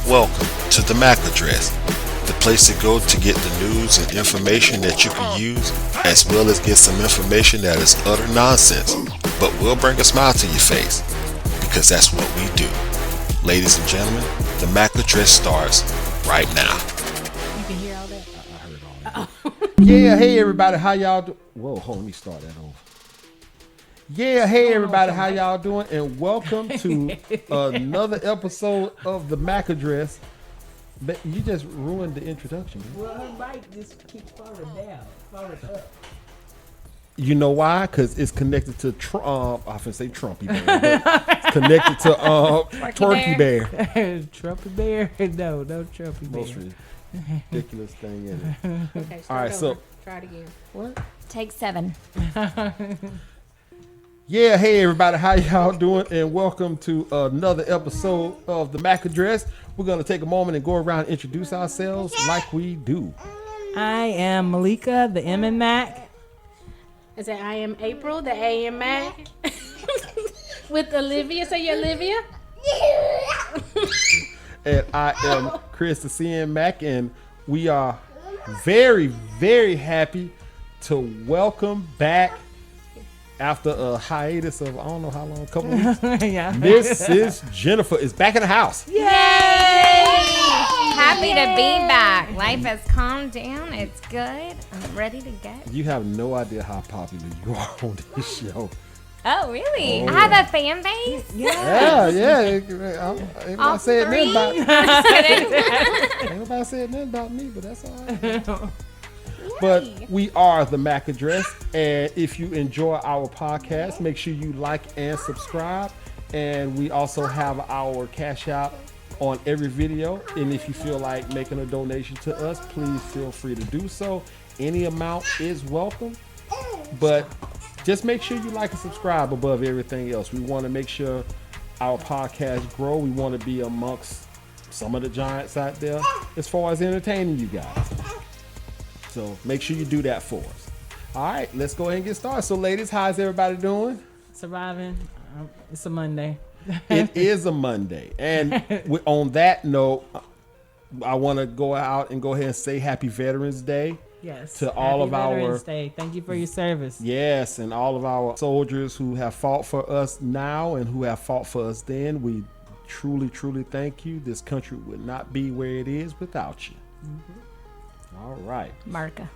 Welcome to the M.A.C address, the place to go to get the news and information that you can use, as well as get some information that is utter nonsense, but will bring a smile to your face, because that's what we do. Ladies and gentlemen, the M.A.C address starts right now. You can hear all that? I heard all that. Yeah, hey everybody, how y'all do? Whoa, hold on, let me start that over. Yeah, hey everybody, how y'all doing? And welcome to another episode of the M.A.C address. But you just ruined the introduction. Man. Well, her mic just keeps falling down, falling up. You know why? Because it's connected to Trump. I often say Trumpy Bear, but it's connected to Turkey Bear. Trumpy Bear? No Trumpy Bear. Most ridiculous thing in it. Okay, All right, so try it again. what? Take 7. Yeah, hey everybody, how y'all doing? And welcome to another episode of the M.A.C address. We're gonna take a moment and go around and introduce ourselves like we do. I am Malika, the M in MAC. I said I am April, the A in MAC. With Olivia. Say you're Olivia. And I am Chris, the C in MAC, and we are very, very happy to welcome back after a hiatus of I don't know how long, a couple of weeks. Yeah. Mrs. Jennifer is back in the house. Yay! Happy to be back. Life has calmed down. It's good. I'm ready to go. You have no idea how popular you are on this show. Oh, really? Oh, I have yeah. a fan base? Yeah. Ain't All nobody said nothing three? about Just kidding. ain't nobody said nothing about me, but that's all right. But we are the M.A.C address, and if you enjoy our podcast, make sure you like and subscribe. And we also have our cash out on every video. And if you feel like making a donation to us, please feel free to do so. Any amount is welcome, but just make sure you like and subscribe above everything else. We want to make sure our podcast grow. We want to be amongst some of the giants out there as far as entertaining you guys. So make sure you do that for us. All right, let's go ahead and get started. So ladies, how's everybody doing? Surviving. It's a Monday. It is a Monday. And on that note, I want to go out and go ahead and say Happy Veterans Day. Yes. To all of our Veterans Day. Thank you for your service. Yes, and all of our soldiers who have fought for us now and who have fought for us then. We truly, truly thank you. This country would not be where it is without you. Mm-hmm. All right. Marca.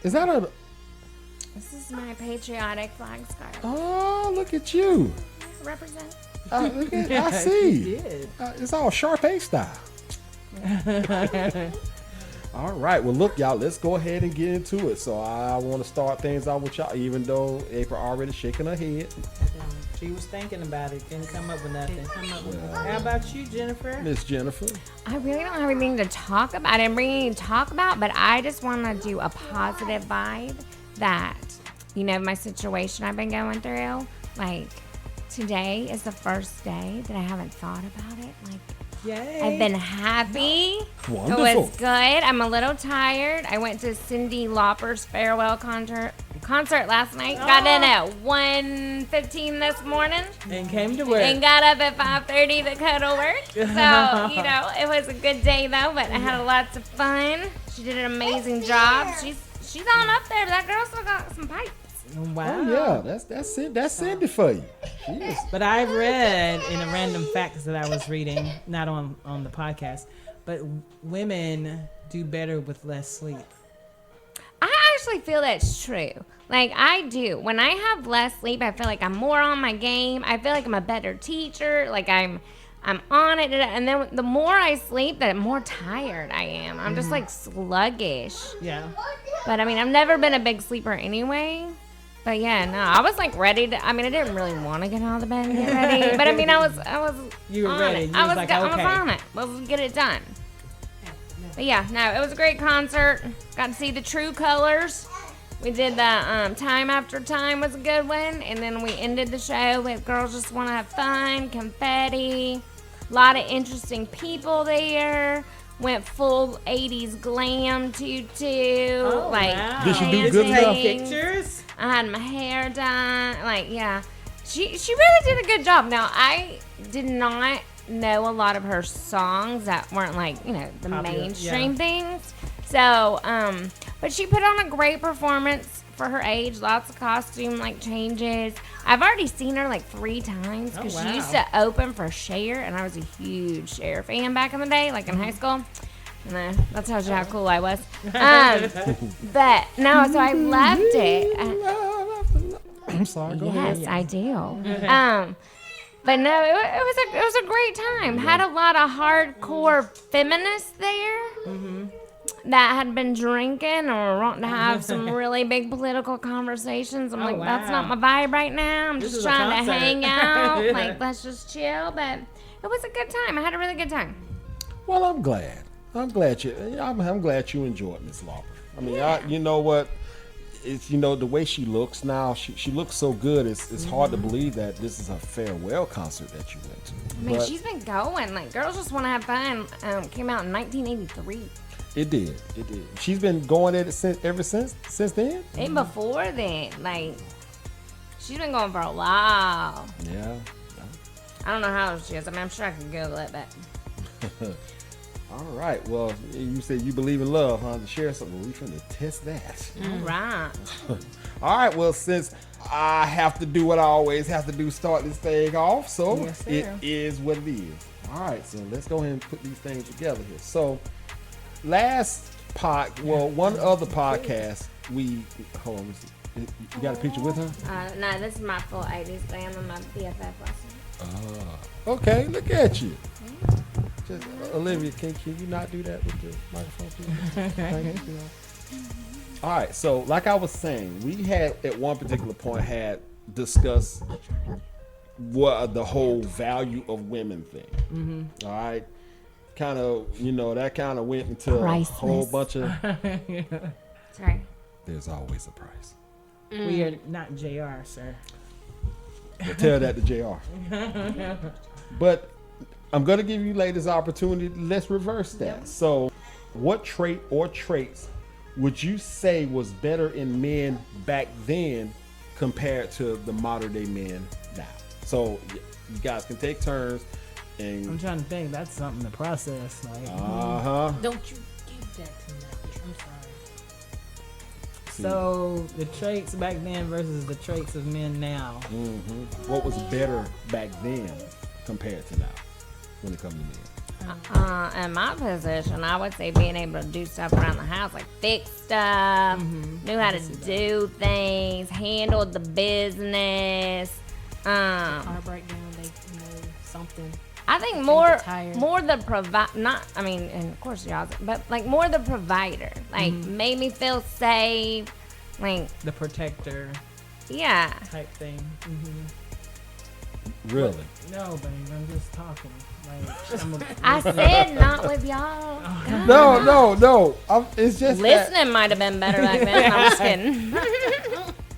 Is that a... This is my patriotic flag scarf. Oh, look at you. Represent. Look at, I see. You did. It's all Sharpay style. All right. Well, look, y'all, let's go ahead and get into it. So I want to start things out with y'all, even though April already shaking her head. She was thinking about it. Didn't come up with nothing. How about you, Jennifer? Miss Jennifer. I really don't have anything to talk about. I didn't bring anything to talk about, but I just want to do a positive vibe that, you know, my situation I've been going through. Like, today is the first day that I haven't thought about it. Like, Yay. I've been happy. Wonderful. It was good. I'm a little tired. I went to Cyndi Lauper's farewell concert last night. Got in at 1:15 this morning. And came to work. And got up at 5:30 to go to work. So, you know, it was a good day though, but I had lots of fun. She did an amazing job. She's on up there. That girl still got some pipes. Wow. Oh yeah, that's it. That's Cindy for you. She is. But I read in a random facts that I was reading, not on the podcast, but women do better with less sleep. I actually feel that's true. Like, I do. When I have less sleep, I feel like I'm more on my game. I feel like I'm a better teacher. Like, I'm on it. And then the more I sleep, the more tired I am. I'm just, like, sluggish. Yeah. But, I mean, I've never been a big sleeper anyway. But, yeah, no. I was, like, ready to... I mean, I didn't really want to get out of the bed and get ready. But, I mean, I was You were on ready. it. You I was was like, I was okay. on it. Let's get it done. But yeah, no, it was a great concert. Got to see the true colors. We did the Time After Time was a good one. And then we ended the show with Girls Just Want to Have Fun, confetti. A lot of interesting people there. Went full 80s glam tutu. Oh, like, wow. Did she do good Did you enough? take pictures? I had my hair done. Like, yeah. She really did a good job. Now, I did not know a lot of her songs that weren't like, the Popular, mainstream things. So, but she put on a great performance for her age. Lots of costume changes. I've already seen her 3 times because Oh, she used wow. to open for Cher, and I was a huge Cher fan back in the day, in high school. And that tells you how cool I was. But no, so I loved it. I'm sorry. Go ahead. Yes, I do. But no, it was a great time. Had a lot of hardcore feminists there that had been drinking or wanting to have some really big political conversations. I'm Oh, that's not wow. my vibe right now. I'm This just is a trying to concert. hang out. Yeah. Let's just chill. But it was a good time. I had a really good time. Well, I'm glad. I'm glad you enjoyed Miss Lauper. I mean, you know what? It's the way she looks now. She looks so good. It's hard to believe that this is a farewell concert that you went to. I mean, But she's been going. Girls Just Want to Have Fun came out in 1983. it did. She's been going at it ever since then. Even before then, she's been going for a while. Yeah. I don't know how old she is. I mean, I'm sure I can Google it, but All right. Well, you said you believe in love, huh? To share something, we finna test that. all right. All right. Well, since I have to do what I always have to do, start this thing off. So Yes, sir. it is what it is. All right. So let's go ahead and put these things together here. So one other podcast hold on. You got a picture with her? No, this is my full 80s glam and my BFF lesson. Okay. Look at you. Just, Olivia, can you not do that with the microphone, please? Thank you. All right, so like I was saying, we had at one particular point had discussed what the whole value of women thing. All right, kind of that kind of went into a whole bunch of. Sorry. There's always a price. We are not JR, sir. We'll tell that to Jr. But I'm gonna give you ladies opportunity. Let's reverse that. Yep. So, what trait or traits would you say was better in men back then compared to the modern day men now? So, you guys can take turns. And I'm trying to think. That's something to process. Don't you give that to me. I'm sorry. So the traits back then versus the traits of men now. What was better back then compared to now when it comes to men? In my position, I would say being able to do stuff around the house, like fix stuff, knew how to do things, handled the business. Car breakdown, something. I think more tire. and of course y'all, but more the provider, made me feel safe, The protector yeah. type thing. Really? No, babe, I'm just talking. I said not with y'all. God. No. It's just Listening might have been better back then. I'm just kidding.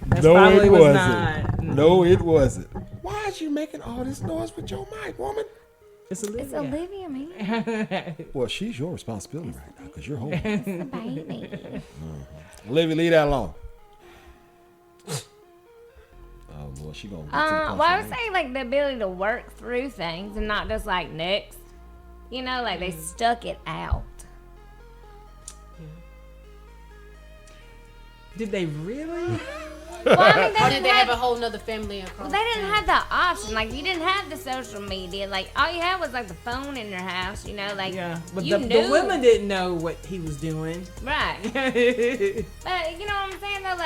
That's No, probably it was wasn't. not. No, it wasn't. Why is you making all this noise with your mic, woman? It's Olivia. It's Olivia, man. Well, she's your responsibility right now because you're home. It's a baby. Olivia, leave that alone. Oh, well, she gonna. Well, I would say the ability to work through things and not just next. They stuck it out. Did they really? Well, I mean, Or did they have a whole nother family across? They didn't have the option. You didn't have the social media. All you had was the phone in your house. Yeah, but you the knew. women didn't know what he was doing. Right. But you know what I'm saying though?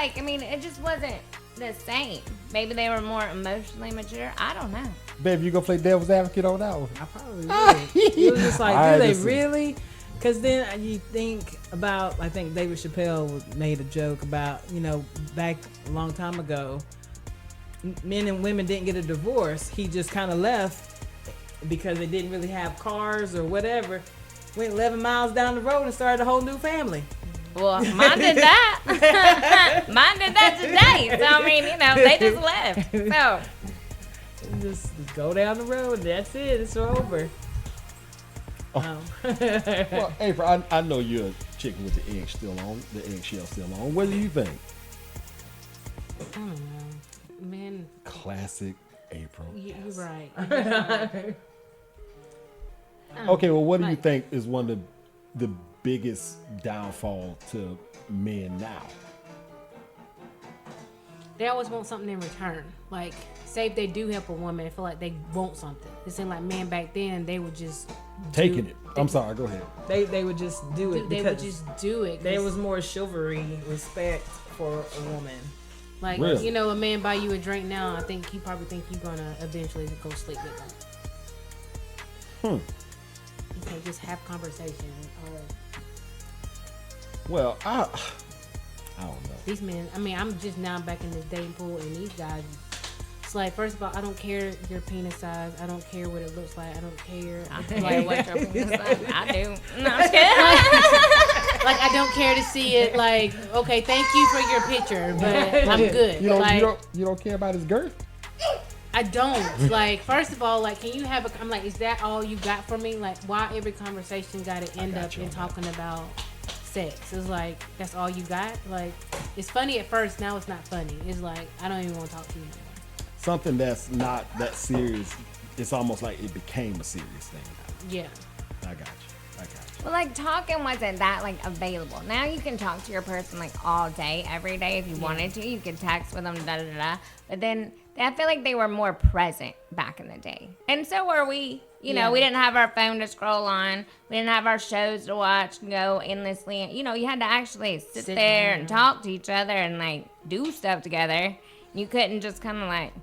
It just wasn't the same. Maybe they were more emotionally mature. I don't know. Babe, you gonna play devil's advocate on that one? I probably would. It was just All do right, they listen. really? Because then you think about, I think David Chappelle made a joke about, back a long time ago, men and women didn't get a divorce. He just kind of left because they didn't really have cars or whatever. Went 11 miles down the road and started a whole new family. Well, mine did that. Mine did that today. So, I mean, they just left. So, Just go down the road. That's it. It's over. Well, April, I know you're a chicken with the eggshell still on. What do you think? I don't know. Man, Classic April. you're right. Okay, well, what do you Like- think is one of the biggest downfall to men now? They always want something in return. Like, say if they do help a woman, I feel like they want something. It seemed like men back then, they would just Taking do- it. I'm sorry, go ahead. They would just do it They would because just do it. there 'cause, was more chivalry, respect for a woman. like, Really? you know, a man buy you a drink now, I think he probably think you're gonna eventually go sleep with him. You can't just have conversation. Or Well, I don't know. these men, I mean, I'm just now back in this dating pool, and these guys, it's like, first of all, I don't care your penis size. I don't care what it looks like. I don't care. I don't care what your penis size. I do. No, I'm just kidding. Like, I don't care to see it. Like, okay, thank you for your picture, but I'm good. You don't, like, you don't care about his girth? I don't. Like, first of all, like, can you have a? I'm like, is that all you got for me? Like, why every conversation got to end got up you in on that. talking about sex? It's like, that's all you got. Like, it's funny at first. Now it's not funny. It's like, I don't even want to talk to you anymore. Something that's not that serious. It's almost like it became a serious thing. Yeah. I got you. Well, like talking wasn't that like available. Now you can talk to your person like all day, every day if you wanted to. You could text with them, da da da. But then I feel like they were more present back in the day, and so were we. You know, Yeah. we didn't have our phone to scroll on. We didn't have our shows to watch and go endlessly. You know, you had to actually sit there and talk to each other and like do stuff together. You couldn't just kind of like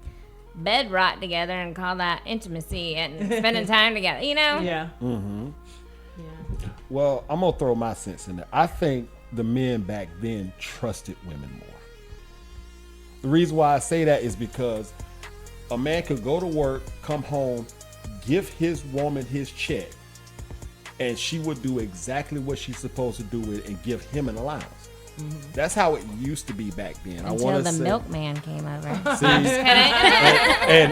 bed rot together and call that intimacy and spending time together. You know? Yeah. Yeah. Well, I'm gonna throw my sense in there. I think the men back then trusted women more. The reason why I say that is because a man could go to work, come home, give his woman his check, and she would do exactly what she's supposed to do with it and give him an allowance. That's how it used to be back then. I Until want the to say, milkman came over. see,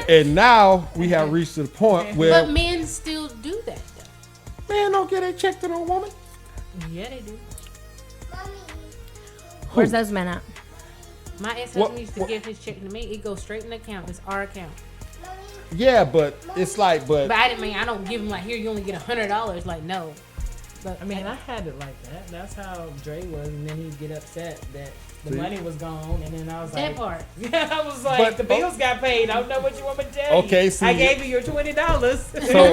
and now we have reached to the point where But men still do that, though. man don't get a check to no woman. Yeah, they do. Where's those men at? My ex-husband What- used to what- give his check to me. It goes straight in the account. It's our account. Yeah, but it's like, But I didn't mean I don't give him like, here you only get $100. Like, no. But I mean, I had it like that. That's how Dre was, and then he'd get upset that the See? money was gone, and then I was that like, part. yeah, I was like, But- the bills got paid. I don't know what you want me to tell you. Okay, see, I gave you your $20. so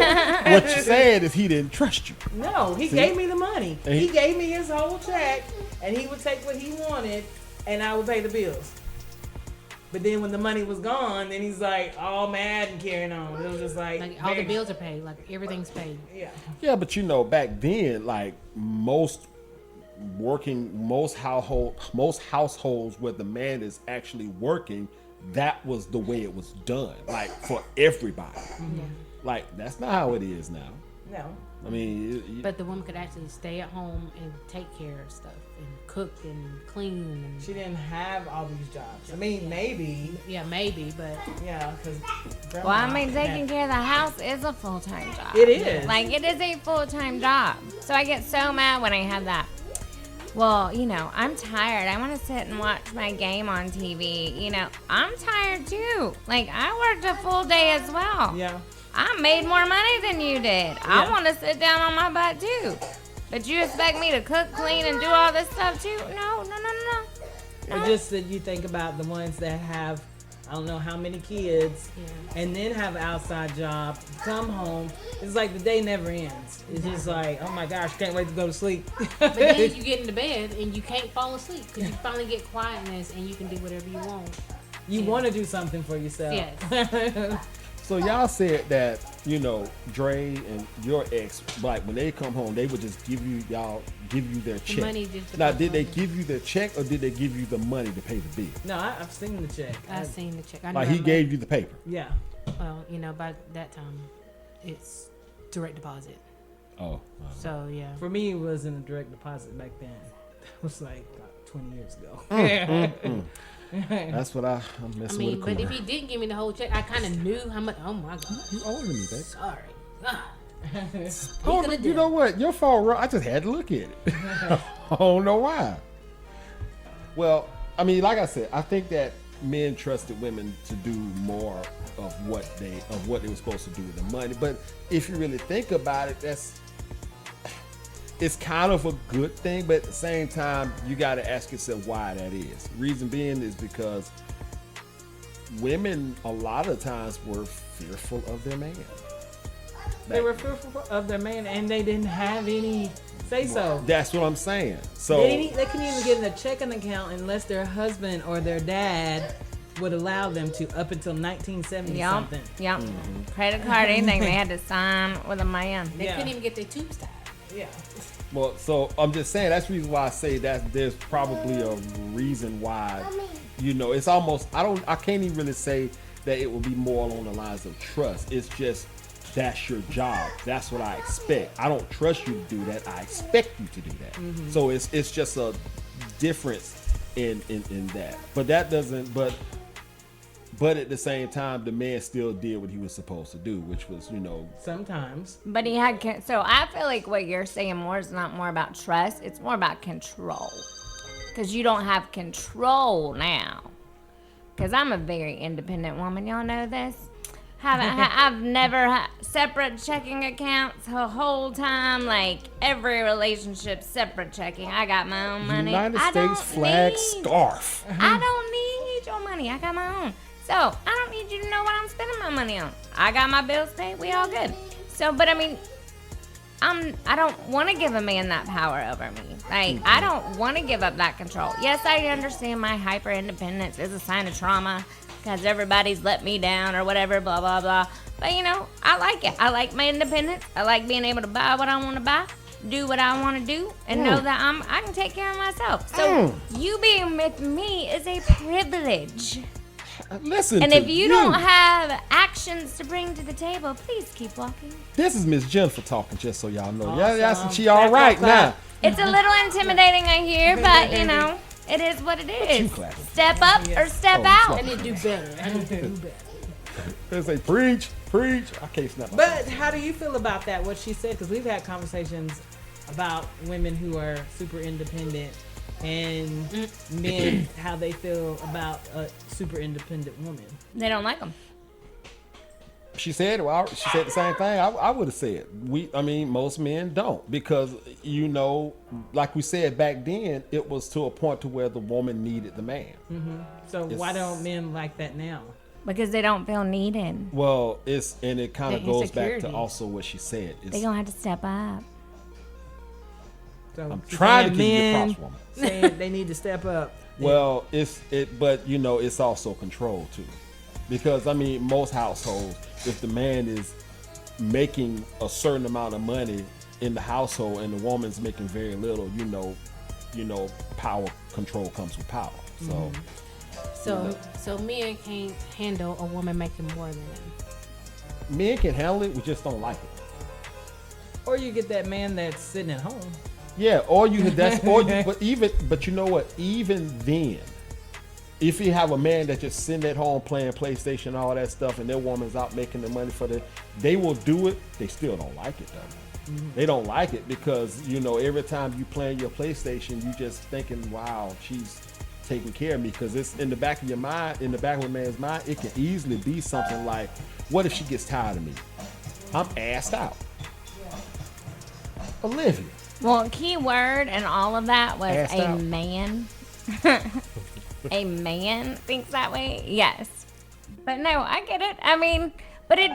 what you're saying is he didn't trust you. No, he See? gave me the money. And He he- gave me his whole check, and he would take what he wanted, and I would pay the bills. But then when the money was gone, then he's like all mad and carrying on. It was just like, Like, all the very- bills are paid. Like, everything's paid. Yeah. Yeah, but you know, back then, like most households where the man is actually working, that was the way it was done. Like for everybody. Yeah. Like that's not how it is now. No. I mean, But the woman could actually stay at home and take care of stuff and cook and clean. And, She didn't have all these jobs. I mean, maybe. yeah, maybe, but Yeah, because. Well, I mean, taking care of the house is a full-time job. It is. Like, it is a full-time job. So I get so mad when I have that. Well, you know, I'm tired. I want to sit and watch my game on TV. You know, I'm tired too. Like, I worked a full day as well. Yeah. I made more money than you did. I Yeah. want to sit down on my butt too. But you expect me to cook, clean, and do all this stuff too? No. Or just that you think about the ones that have, I don't know how many kids, yeah. and then have an outside job, come home. It's like the day never ends. It's just like, oh my gosh, can't wait to go to sleep. But then you get into bed and you can't fall asleep because you finally get quietness and you can do whatever you want. You want to do something for yourself. Yes. so y'all said that, you know, Dre and your ex, like when they come home, they would just give you their check. money just Now, depends did on they them. give you their check or did they give you the money to pay the bill? No, I've seen the check. I've seen the check. I Like know he my- gave you the paper. Yeah. Well, you know, by that time, it's direct deposit. Oh. So yeah. For me, it wasn't a direct deposit back then. It was like about 20 years ago. That's what I'm I messing mean, with. but if he didn't give me the whole check, I kind of knew how much. Oh my god. You older than me, baby. Sorry. Ah. Oh, Speak of the you know devil. what? Your fault, Ro. I just had to look at it. I don't know why. Well, I mean, like I said, I think that men trusted women to do more of what they were supposed to do with the money. But if you really think about it, it's kind of a good thing, but at the same time, you got to ask yourself why that is. Reason being is because women a lot of times were fearful of their man. They were fearful of their man, and they didn't have any say so. That's what I'm saying. So They couldn't even get in a checking account unless their husband or their dad would allow them to, up until 1970 something. Yep. Credit card, anything they had to sign with a man. They couldn't even get their tubes tied. Yeah. well, so I'm just saying that's the reason why I say that there's probably a reason why, it's almost I can't even really say that it will be more along the lines of trust. It's just that's your job. That's what I expect. I don't trust you to do that. I expect you to do that. So it's just a difference in that. But that doesn't. But at the same time, the man still did what he was supposed to do, which was, Sometimes. But he had, so I feel like what you're saying more is not more about trust. It's more about control. Because you don't have control now. Because I'm a very independent woman. Y'all know this. I've never had separate checking accounts the whole time. Like every relationship, separate checking. I got my own money. United States flag scarf. I don't need your money. I got my own. So I don't need you to know what I'm spending my money on. I got my bills paid. We all good. So, but I mean, I don't want to give a man that power over me. Like, I don't want to give up that control. Yes, I understand my hyper independence is a sign of trauma because everybody's let me down or whatever, blah, blah, blah. But, I like it. I like my independence. I like being able to buy what I want to buy, do what I want to do, and know that I can take care of myself. So you being with me is a privilege. Listen, and if you don't have actions to bring to the table, please keep walking. This is Miss Jennifer talking, just so y'all know. Awesome. Yeah, she all right now. It's a little intimidating, I hear, but it is what it is. Step up or step out. I need to do better. I need to do better. They say preach. I can't snap. But how do you feel about that? What she said? Because we've had conversations about women who are super independent and men how they feel about a super independent woman. They don't like them. She said, she said the same thing. I would have said, most men don't, because like we said back then, it was to a point to where the woman needed the man. So why don't men like that now? Because they don't feel needed. Well, it kind of The goes back to insecurity. also what she said. They gonna have to step up. So I'm she's trying to saying give you men props, woman. saying they need to step up. Well, but it's also control too, because most households, if the man is making a certain amount of money in the household and the woman's making very little, power control comes with power. So So men can't handle a woman making more than them. men can handle it, we just don't like it. Or you get that man that's sitting at home. Yeah, but you know what? Even then, if you have a man that just sitting at home playing PlayStation, all that stuff, and their woman's out making the money they will do it. They still don't like it though. They don't like it because every time you playing your PlayStation, you just thinking, "Wow, she's taking care of me." Because it's in the back of your mind, in the back of a man's mind, it can easily be something like, "What if she gets tired of me? I'm assed out." Olivia. Well, key word and all of that was Assed a out. man. A man thinks that way. Yes, but no, I get it. But it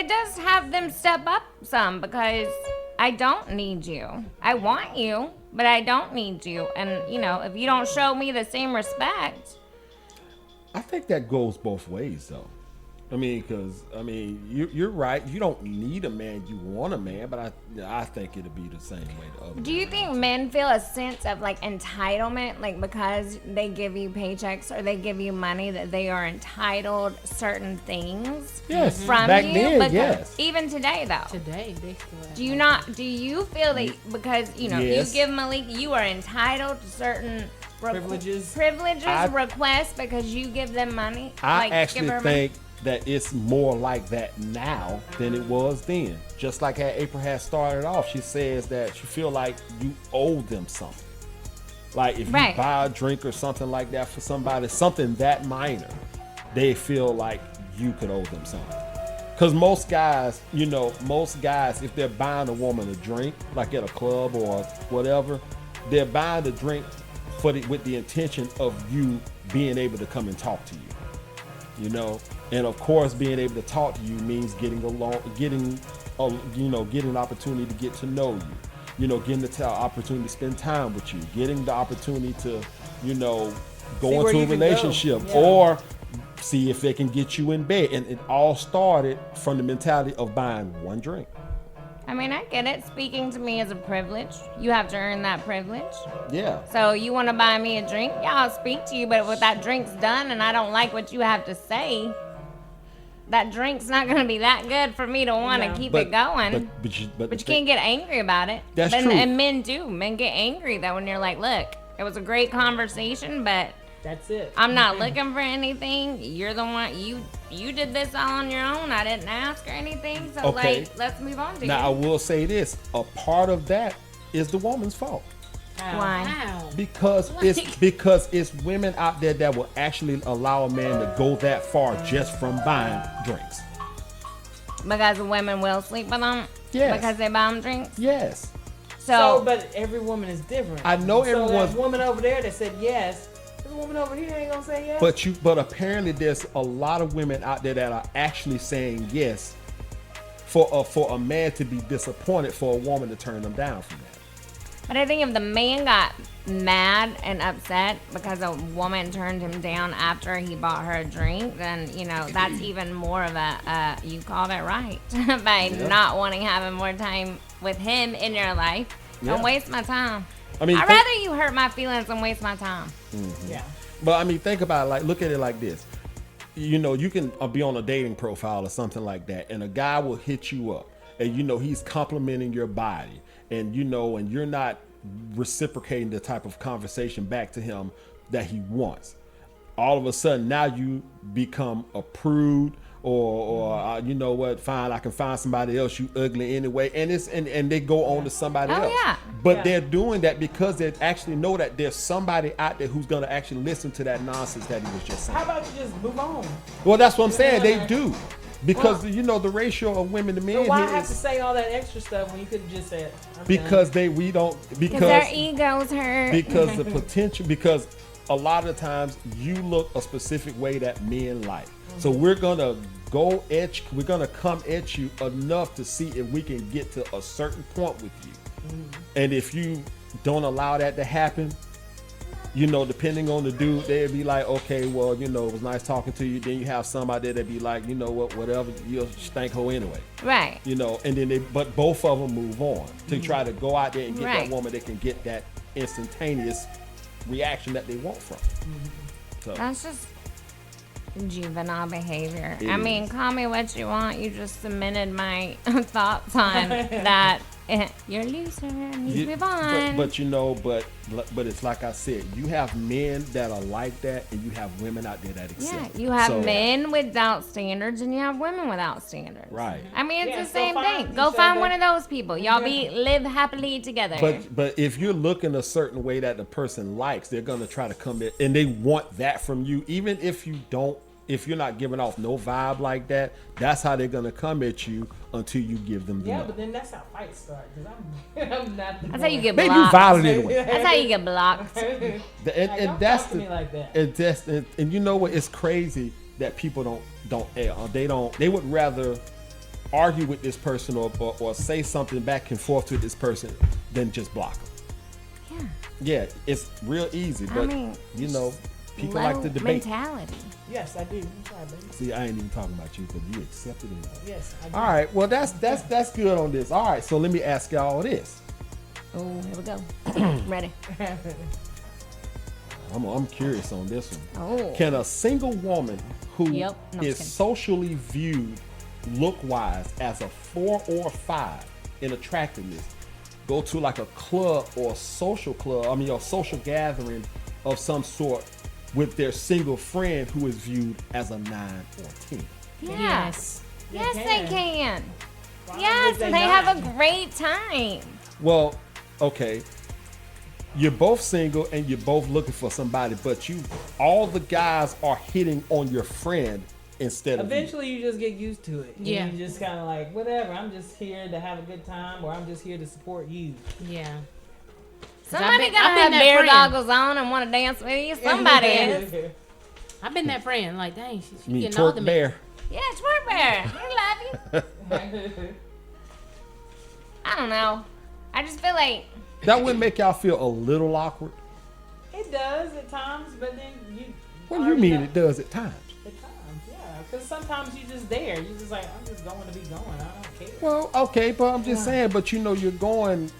does have them step up some, because I don't need you. I want you, but I don't need you. And if you don't show me the same respect. I think that goes both ways, though. Because you're right. You don't need a man. You want a man, but I think it'll be the same way the other. Do you think men feel a sense of entitlement, because they give you paychecks or they give you money, that they are entitled certain things Yes, from back you? then, Because yes. even today, though. Today, they still have Do you not? Do you feel that because Yes. you give Malik, you are entitled to certain Privileges. requests because you give them money? I give actually her money? think that it's more like that now than it was then. Just like how April has started off, she says that she feel like you owe them something. Like if you Right. buy a drink or something like that for somebody, something that minor, they feel like you could owe them something. Because most guys, if they're buying a woman a drink, like at a club or whatever, they're buying the drink with the intention of you being able to come and talk to you. And of course, being able to talk to you means getting an opportunity to get to know you. Getting the opportunity to spend time with you, getting the opportunity to, go See where into you a can go. relationship Yeah. or see if they can get you in bed. And it all started from the mentality of buying one drink. I mean, I get it. Speaking to me is a privilege. You have to earn that privilege. Yeah. So you want to buy me a drink? Yeah, I'll speak to you. But if that drink's done and I don't like what you have to say, that drink's not going to be that good for me to want to No. keep it going. But But you can't get angry about it. That's But- true. And men do. Men get angry though when you're like, look, it was a great conversation, but That's it. I'm not looking for anything. You're the one. You did this all on your own. I didn't ask or anything. So Okay. let's move on to Now I you. will say this: a part of that is the woman's fault. Why? Wow. Because it's women out there that will actually allow a man to go that far just from buying drinks. Because women will sleep with them. Yes. Because they buy them drinks. Yes. So, but every woman is different. I know so everyone's- that woman over there that said yes, the woman over here ain't gonna say yes. But apparently there's a lot of women out there that are actually saying yes for a man to be disappointed for a woman to turn them down from that. But I think if the man got mad and upset because a woman turned him down after he bought her a drink, then, that's even more of a, you called it right, by not wanting having more time with him in your life. Don't Yeah. waste my time. I mean, I'd rather you hurt my feelings than waste my time. Yeah. But I mean, think about it, like, look at it like this. You can be on a dating profile or something like that, and a guy will hit you up, and he's complimenting your body, and and you're not reciprocating the type of conversation back to him that he wants. All of a sudden, now you become a prude, or you know what? Fine, I can find somebody else. You ugly anyway, and they go on to somebody Oh, else. yeah. But Yeah. they're doing that because they actually know that there's somebody out there who's gonna actually listen to that nonsense that he was just saying. How about you just move on? Well, that's what I'm saying. They Yeah. do. Because the ratio of women to men But why here have to is say all that extra stuff when you could have just said I'm because done. Because their because egos hurt. the potential, because a lot of the times you look a specific way that men like. So we're gonna come at you enough to see if we can get to a certain point with you. And if you don't allow that to happen, depending on the dude, they'd be like, okay, well, it was nice talking to you. Then you have somebody there that be like, you know what, whatever, you'll stank hoe anyway. Right. And then but both of them move on to try to go out there and get Right. that woman that can get that instantaneous reaction that they want from. So That's just juvenile behavior. It I mean, is. call me what you want. You just cemented my thoughts on that. You're a loser. Need to move on. but it's like I said, you have men that are like that, and you have women out there that yeah, accept. you have So- men without standards, and you have women without standards. Right. I mean, it's Yeah, the so same find thing. Go each find other. one of those people. Y'all live happily together. But if you're looking a certain way that the person likes, they're gonna try to come in, and they want that from you, even if you're not giving off no vibe like that. That's how they're gonna come at you until you give them the Yeah, no. but then that's how fights start. Because I'm not. The That's how you get They do blocked. violent anyway. That's how you get blocked. And Don't that's talk to me like that. and you know what? It's crazy that people they would rather argue with this person or say something back and forth to this person than just block them. Yeah. Yeah, it's real easy, but mean, people Low like to debate. mentality. Yes, I do. I'm sorry, baby. See, I ain't even talking about you because you accepted it. Yes, I do. All right, well that's good on this. All right, so let me ask y'all this. Oh, here we go. Ready. I'm curious on this one. Oh. Can a single woman who is Yep. No, I'm just kidding. socially viewed look-wise as a 4 or 5 in attractiveness go to like a club or a social gathering of some sort with their single friend who is viewed as a 9 or 10? Yes. Yes, They they can. can. Why Yes, would they and they have not? a great time. Well, okay. you're both single and you're both looking for somebody, but all the guys are hitting on your friend instead of Eventually, you just get used to it. Yeah. And you just kind of like, whatever. I'm just here to have a good time, or I'm just here to support you. Yeah. Somebody I've gotta been have that bear friend. goggles on and want to dance with you. Somebody is. I've been that friend. Like, dang, she you. getting all the Twerk men. bear. Yeah, twerk bear. We love you. I don't know. I just feel like That wouldn't make y'all feel a little awkward. It does at times, but then you. What do you mean it does at times? At times, yeah. Because sometimes you're just there. You're just like, I'm just going to be going. I don't care. Well, okay, but I'm just saying. But you're going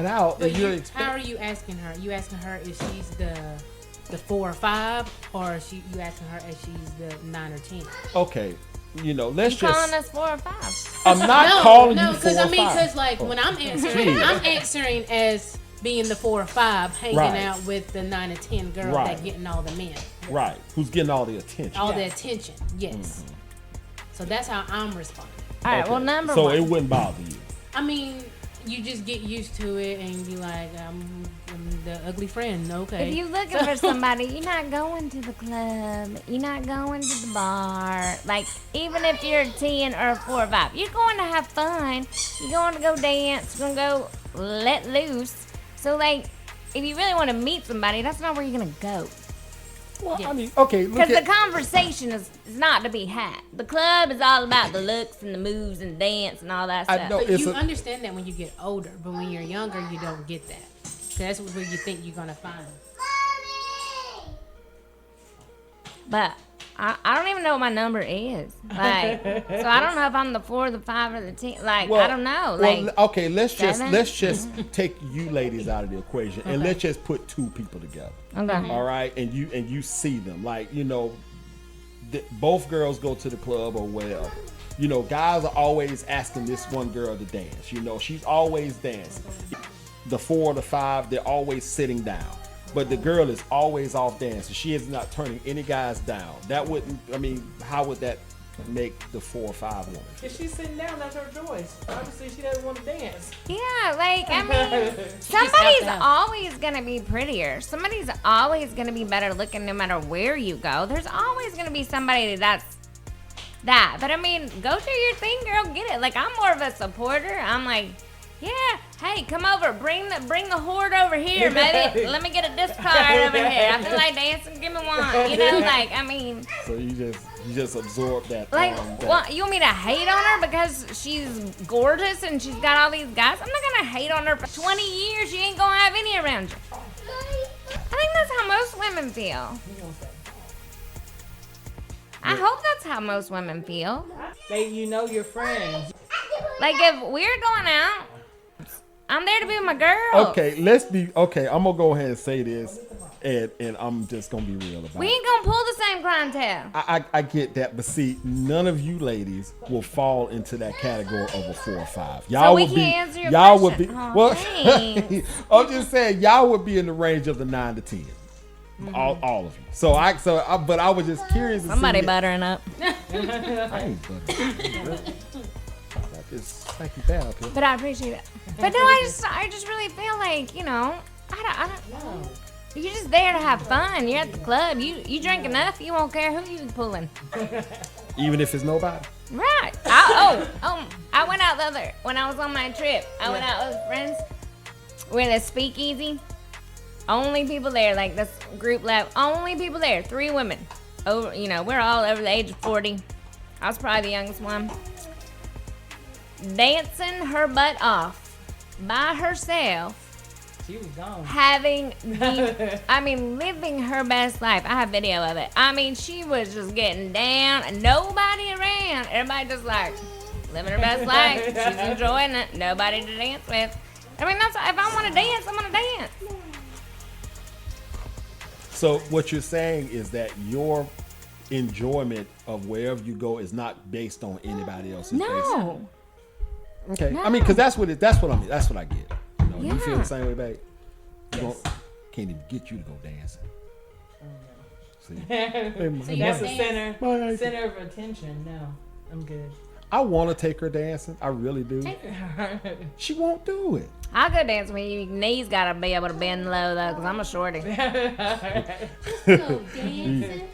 out, But and you're how are you asking her? You asking her if she's the 4 or 5, or you asking her if she's the 9 or 10? okay. Let's you calling just. us 4 or 5. I'm not calling you 4 because or I mean, 5. because like when I'm answering, Jeez. I'm answering as being the 4 or 5, hanging Right. out with the 9 or 10 girl Right. that getting all the men, Right. Who's getting all the attention? all the attention. Yes. So that's how I'm responding. All right, Okay. well, number So one. it wouldn't bother you. I mean, you just get used to it and be like, I'm the ugly friend. Okay. If you're looking for somebody, you're not going to the club. You're not going to the bar. Like, even if you're a 10 or a 4 or 5, you're going to have fun. You're going to go dance. You're going to go let loose. So, like, if you really want to meet somebody, that's not where you're going to go. Well, Yes. I mean, okay. Look Because at the conversation is not to be had. The club is all about the looks and the moves and dance and all that I stuff. know. But It's you a- understand that when you get older, but when you're younger, you don't get that. 'Cause that's where you think you're gonna find them. But I don't even know what my number is. Like, so I don't know if I'm the 4, the 5, or the 10. Like, I don't know. Like, well, okay. Let's just 7? take you ladies out of the equation, and let's just put 2 people together. okay. All right, and you see them like both girls go to the club or whatever. Guys are always asking this one girl to dance. She's always dancing. The 4 or the 5, they're always sitting down. But the girl is always off dancing. She is not turning any guys down. That wouldn't. I mean, how would that make the 4 or 5 woman? If she's sitting down, that's her choice. Obviously, she doesn't want to dance. Yeah, like, I mean, have somebody's to have- always going to be prettier. Somebody's always going to be better looking no matter where you go. There's always going to be somebody that's that. But, I mean, go do your thing, girl. Get it. Like, I'm more of a supporter. I'm like, yeah, hey, come over. Bring the horde over here, baby. Let me get a disc card over here. I feel like dancing. Give me one. Like, I mean, So you just absorb that. like, that- what, you want me to hate on her because she's gorgeous and she's got all these guys? I'm not gonna hate on her for 20 years. You ain't gonna have any around you. I think that's how most women feel. I hope that's how most women feel. Your friends. Like, if we're going out, I'm there to be with my girl. Okay, let's be okay. I'm gonna go ahead and say this, and I'm just gonna be real about We it. ain't gonna pull the same clientele. I get that, but see, none of you ladies will fall into that category of a 4 or 5. Y'all we would be. can't answer your Y'all would question. be. Oh, Well, thanks. I'm just saying, y'all would be in the range of the 9 to 10. All of you. But I was just curious. To Somebody see buttering up. I ain't buttering. Got this stanky bad up here. But I appreciate it. But no, I just really feel like, I don't know. You're just there to have fun. You're at the club. You drink enough, you won't care who you pulling. Even if it's nobody. Right. I went out when I was on my trip. I went out with friends. We're in a speakeasy. Only people there, like this group left. Only people there. 3 women. Over, we're all over the age of 40. I was probably the youngest one. Dancing her butt off by herself. She was gone. Having living her best life. I have video of it. I mean, she was just getting down and nobody around. Everybody just like living her best life. She's enjoying it. Nobody to dance with. I mean, that's if I want to dance, I'm gonna dance. So what you're saying is that your enjoyment of wherever you go is not based on anybody else's. No. Okay. No. I mean, because that's what I mean. That's what I get. You feel Yeah. the same way, babe. Can't even get you to go dancing. See? So you That's don't the dance? center of attention. No, I'm good. I want to take her dancing. I really do. She won't do it. I'll go dance with you. Your knees gotta be able to bend low though, cause I'm a shorty. You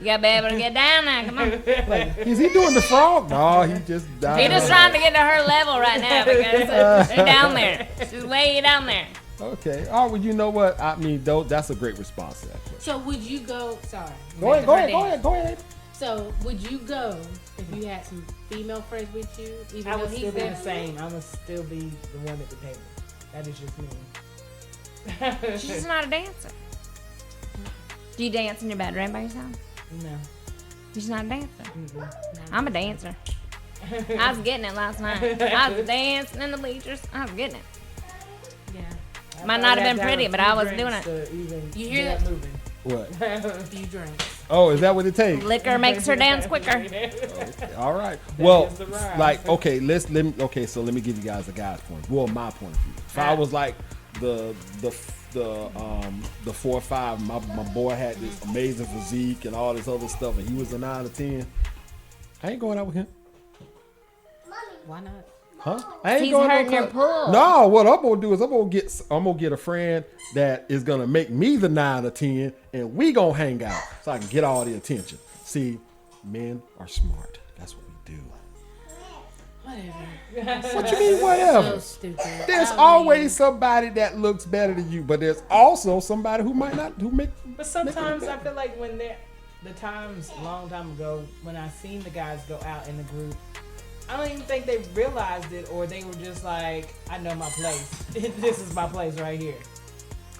gotta be able to get down there. Come on. Like, is he doing the frog? No, he just. He's just trying to get to her level right now because she's down there. She's way down there. Okay. Oh, well, you know what? I mean, though, that's a great response to that question. So would you go? Sorry. Go ahead. So would you go if you had some female friends with you? Even I though would he's still be there? the same. I would still be the one at the table. That is just me. She's just not a dancer. Do you dance in your bedroom by yourself? No. You're just not a dancer. I'm a dancer. I was getting it last night. I was dancing in the bleachers. I was getting it. Yeah. Might not have been pretty, but I was doing it. You hear that? Moving. What? A few drinks. Oh, is that what it takes? Liquor makes her dance quicker. Okay, all right. Well, is the ride. like, okay, so let me give you guys a guy's point. Well, my point of view. If I was like the 4 or 5, my boy had this amazing physique and all this other stuff, and he was a 9 or 10. I ain't going out with him. Why not? Huh? I ain't He's going hurting no your club. pool. No, what I'm gonna do is I'm gonna get a friend that is gonna make me the 9 or 10, and we gonna hang out so I can get all the attention. See, men are smart. That's what we do. Whatever. What you mean, whatever? So stupid. There's I always somebody that looks better than you, but there's also somebody who might not, who make. But sometimes I feel like when the times a long time ago when I seen the guys go out in the group, I don't even think they realized it, or they were just like, I know my place. This is my place right here.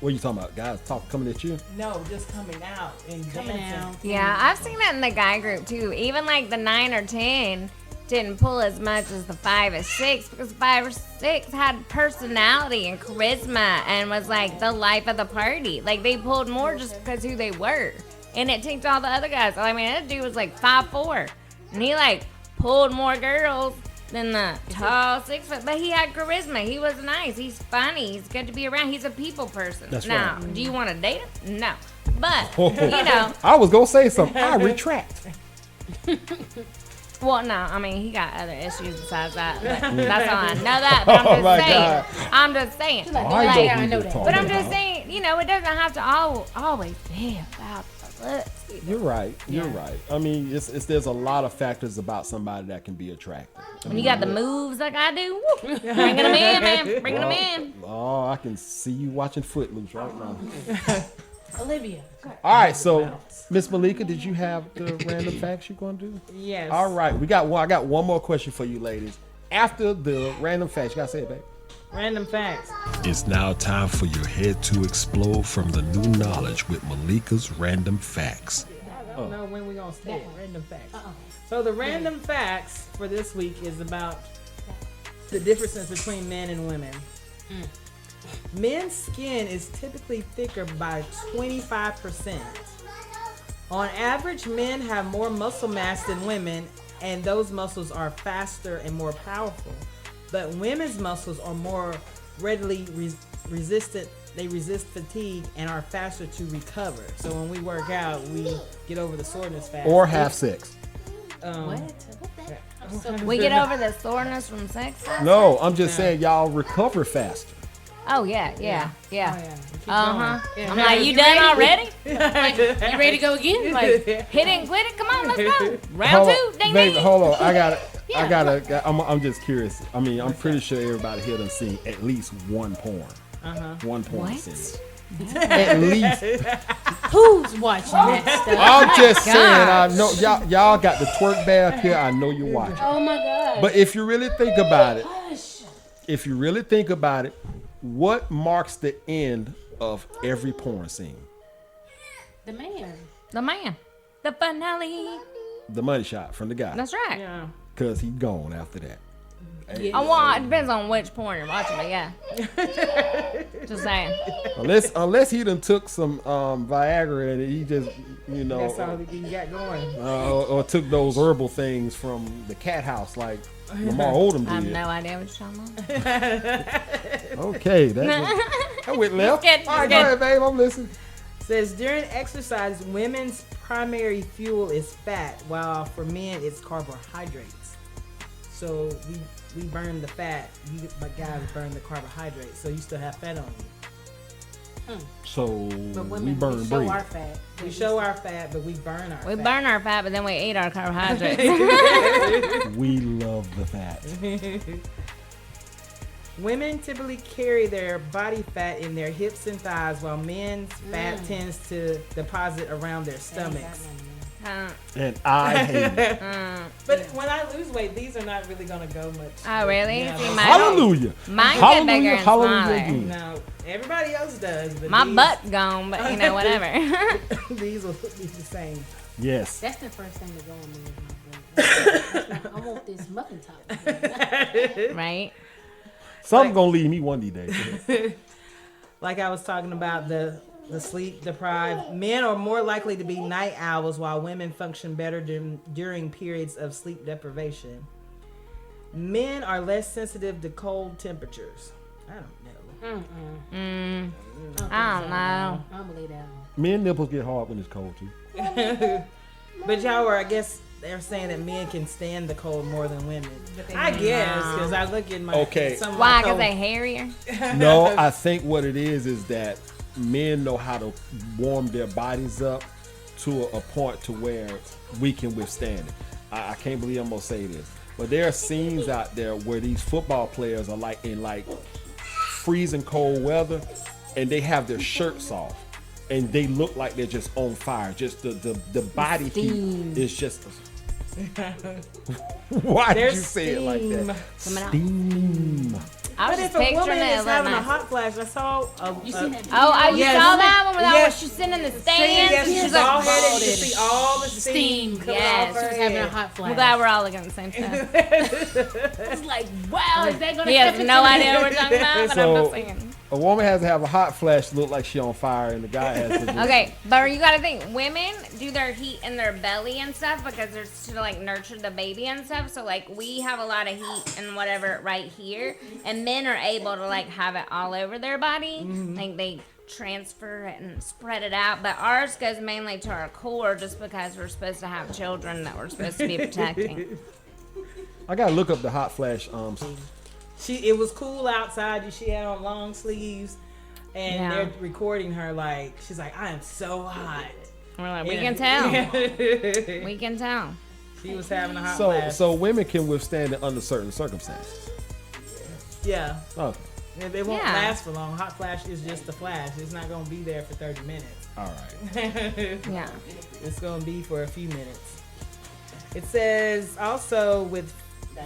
What are you talking about? Guys coming at you? No, just coming out and Coming dancing. out. Yeah, I've seen that in the guy group too. Even like the 9 or 10 didn't pull as much as the 5 or 6 because 5 or 6 had personality and charisma and was like the life of the party. Like they pulled more just because who they were. And it takes all the other guys. I mean, that dude was like 5'4", and he like pulled more girls than the tall 6 foot. But he had charisma. He was nice. He's funny. He's good to be around. He's a people person. That's now, right. do you want to date him? No. But you know. I was gonna say something. I retract. Well, no, I mean, he got other issues besides that. But that's all I know that. But Oh, my I'm just saying. I'm just saying. Like, I yeah, know I who know you're that. talking But I'm just about. saying, you know, it doesn't have to always be about the looks. You're right. You're right. I mean, there's a lot of factors about somebody that can be attractive. When you got the moves like I do, woo, bringing them in, man. Bringing them in. Oh, I can see you watching Footloose right now. Olivia. All right, so Miss Malika, did you have the random facts you're gonna do? Yes. All right, I got one more question for you, ladies. After the random facts, you gotta say it, babe. Random facts. It's now time for your head to explode from the new knowledge with Malika's random facts. I don't know when we're going to start. Random facts. So the random facts for this week is about the differences between men and women. Men's skin is typically thicker by 25%. On average, men have more muscle mass than women, and those muscles are faster and more powerful. But women's muscles are more readily resistant. They resist fatigue and are faster to recover. So when we work out, we get over the soreness faster. Or have sex. What? I'm so We get over the soreness from sex. No, I'm just saying y'all recover faster. Oh, yeah. Oh, yeah. Keep Uh-huh. Yeah. I'm like, you done already? you ready to go again? Like, Hit it and quit it? Come on, let's go. Round Hold 2. on, Ding, baby, ding. hold on. I'm just curious. I mean, I'm pretty sure everybody here done seen at least one porn. One porn What? scene. At least. who's watching that stuff? I'm just saying. I gosh. know y'all got the twerk bag here. I know you're watching. Oh my God. But if you really think about it, Hush. what marks the end of every porn scene? The man. The man. The finale. The money shot from the guy. That's right. Yeah. Because he's gone after that. I want. It depends on which porn you're watching, but yeah. Just saying. Unless he done took some Viagra and he just, That's all you got going. or took those herbal things from the cat house like Lamar Odom I have did. no idea what you're talking about. Okay, that went left. Good, All right, good. go ahead, babe. I'm listening. Says during exercise, women's primary fuel is fat, while for men it's carbohydrates. So we burn the fat. But guys burn the carbohydrates. So you still have fat on you. So But we women, burn we show bread. our fat. We show our fat, but we burn our We fat. burn our fat, but then we eat our carbohydrates. We love the fat. Women typically carry their body fat in their hips and thighs, while men's fat tends to deposit around their stomachs. And I hate it. But when I lose weight, these are not really gonna go much. Oh, really? Yeah. See, Hallelujah. Mine get bigger Hallelujah. and Hallelujah smaller. again. No, everybody else does. But My these, butt's gone, but you know, whatever. these will be the same. Yes. That's the first thing to go on me is my butt. I want this muffin top. Right? Something's going to leave me one of these days. Like I was talking about the sleep deprived. Men are more likely to be night owls, while women function better during periods of sleep deprivation. Men are less sensitive to cold temperatures. I don't know. I don't know. I'm gonna lay down. Men nipples get hard when it's cold too. But y'all were, I guess, they're saying that men can stand the cold more than women. I guess, because I look at my Okay. some of my Why? Because cold- they hairier? No, I think what it is that men know how to warm their bodies up to a point to where we can withstand it. I can't believe I'm gonna say this, but there are scenes out there where these football players are like in like freezing cold weather, and they have their shirts off, and they look like they're just on fire. Just the body heat is just. Why did There's you say it like that? Coming out. Steam. I was But just if a picturing woman it is like having a nice. hot flash, I saw You seen that? Oh, you Yes. saw that one where Yes. she's sitting in the Yes, stands? she's She's all like, headed. You can see all the steam. Steam. coming Yes. off She her was having a head. hot I'm flash. glad we're all looking at the same stuff. It's like, wow, is that gonna He has catch no us? idea what we're talking about, but So- I'm just saying. A woman has to have a hot flash to look like she on fire, and the guy has to. Just, Okay, but you gotta think, women do their heat in their belly and stuff because they're to like nurture the baby and stuff. So like we have a lot of heat and whatever right here, and men are able to like have it all over their body. Like they transfer it and spread it out, but ours goes mainly to our core just because we're supposed to have children that we're supposed to be protecting. I gotta look up the hot flash. It was cool outside. She had on long sleeves, and Yeah. they're recording her like she's like, "I am so hot." We're like, we Yeah. can tell. We can tell. She was having a hot flash. So women can withstand it under certain circumstances. Yeah, Okay, it won't Yeah. last for long. Hot flash is just a flash. It's not gonna be there for 30 minutes. all right. Yeah. It's gonna be for a few minutes. It says also with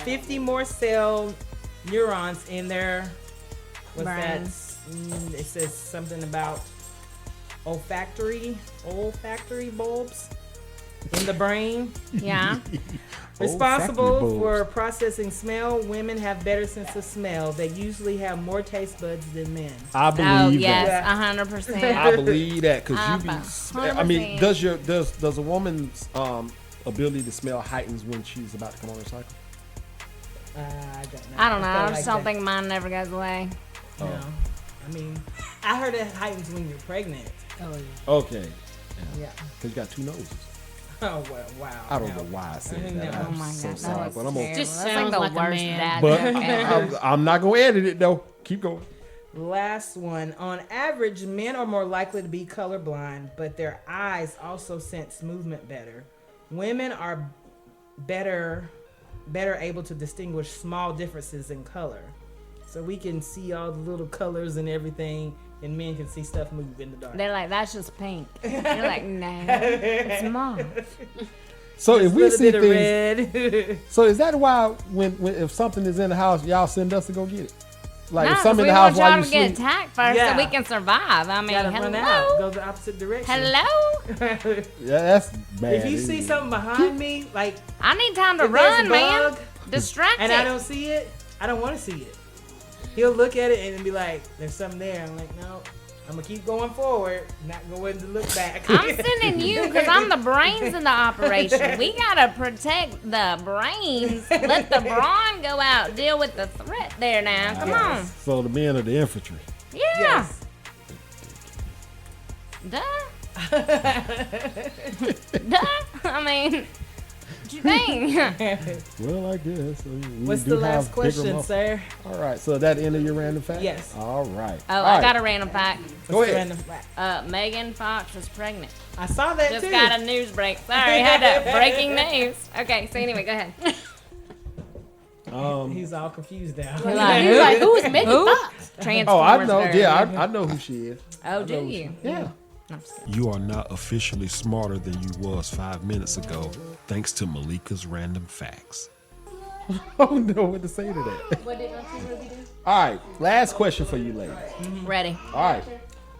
50 more cell neurons in their Brain. it says something about olfactory bulbs in the brain Yeah. responsible bulbs. for processing smell. Women have better sense of smell. They usually have more taste buds than men. I Oh believe yes, that. 100%. I believe that because you be. 100%. I mean, does a woman's ability to smell heightens when she's about to come on her cycle? I don't know. I don't know. I feel just like don't that. think mine never goes away. No. I mean, I heard it heightens when you're pregnant. Oh, yeah. Okay, Yeah. because you got two noses. Oh well, wow. I don't no. know why I said I that. know. Oh I'm my so god, sorry, that was but I'm terrible. okay. Just That's like sounds the like a worst man. dad But joke ever. I'm not gonna edit it though. Keep going. Last one. On average, men are more likely to be colorblind, but their eyes also sense movement better. Women are better able to distinguish small differences in color. So we can see all the little colors and everything, and men can see stuff move in the dark. They're like, that's just pink. You're like, no, it's mauve. So if we Little see bit of things, red. so is that why when if something is in the house, y'all send us to go get it? Like No, if 'cause something we in the house want while y'all you to get sleep. attacked first Yeah. so we can survive. I mean, Gotta run out. hello. Go the opposite direction. Hello? Yeah, that's bad. If you isn't see it? something behind me, like I need time to if there's a run, man. bug, Distract and it. I don't see it, I don't want to see it. He'll look at it and be like, "There's something there." I'm like, "No, I'm gonna keep going forward, not going to look back." I'm sending you because I'm the brains in the operation. We gotta protect the brains. Let the brawn go out, deal with the threat there now. Come on. So the men of the infantry. Yeah. Yes. Duh. Duh. I mean, you think? Well, I guess. We What's do the last have bigger question, muscles. sir? All right. So that end of your random fact? Yes. All right. Oh, All I right. got a random fact. Go What's the ahead. random fact? Megan Fox is pregnant. I saw that Just too. got a news break. Sorry, had to breaking news. Okay, so anyway, go ahead. He's all confused now. He's like, who is Megan Fox? Transformers. Oh, I know. girl. Yeah, I know who she is. Oh, do you? Yeah. No, I'm just kidding. You are not officially smarter than you was 5 minutes ago, thanks to Malika's random facts. I don't know what to say to that. What did Auntie Ruby do? All right. Last question for you, ladies. Ready. All right.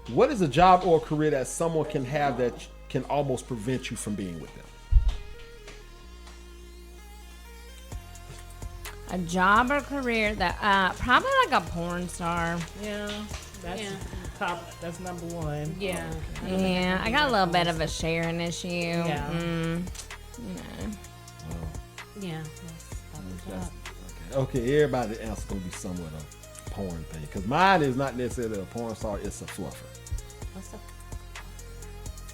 What is a job or career that someone can have that can almost prevent you from being with them? A job or career that probably like a porn star. Yeah, that's top. That's number one. Yeah. Yeah, I got a little bit of a sharing issue. Yeah. You know. Yeah. Okay, everybody's answer gonna be somewhat a porn thing. Because mine is not necessarily a porn star, it's a fluffer. What's up?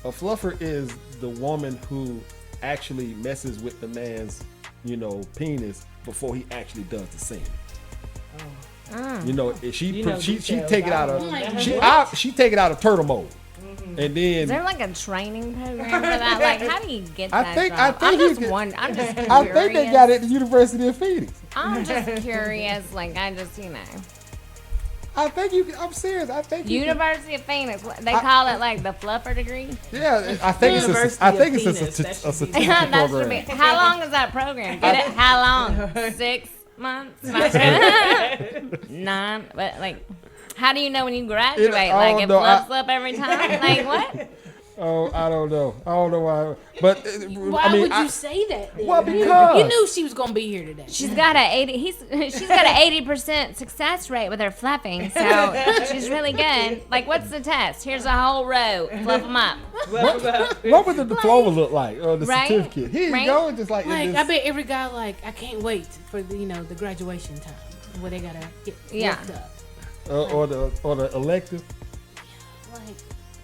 A fluffer is the woman who actually messes with the man's, penis before he actually does the scene. If she You know she details. take it out of she take it out of turtle mode, and then Is there like a training program for that? Like, how do you get I that think- job? I think I'm you just can- wondering. I'm just curious. I think they got it at the University of Phoenix. I'm just curious. Like, I just, I think you can. I'm serious. I think you can- University of Phoenix. They call it like the fluffer degree. Yeah, I think it's University a of Penis, Penis, a that should be- certificate That should be. program. How long is that program? Get it? How long? 6 months? 9? But like, how do you know when you graduate? Like, it fluffs up every time? Like, what? Oh, I don't know. I don't know why. But Why would you say that? Then? Well, because- you knew she was gonna be here today. She's got she's got an 80% success rate with her fluffing, so she's really good. Like, what's the test? Here's a whole row. Fluff them up. what would the diploma look like or the Right? certificate? Here you Right? go. Just like, Like, this, I bet every guy I can't wait for the graduation time where they gotta get looked up. or the elective. Like,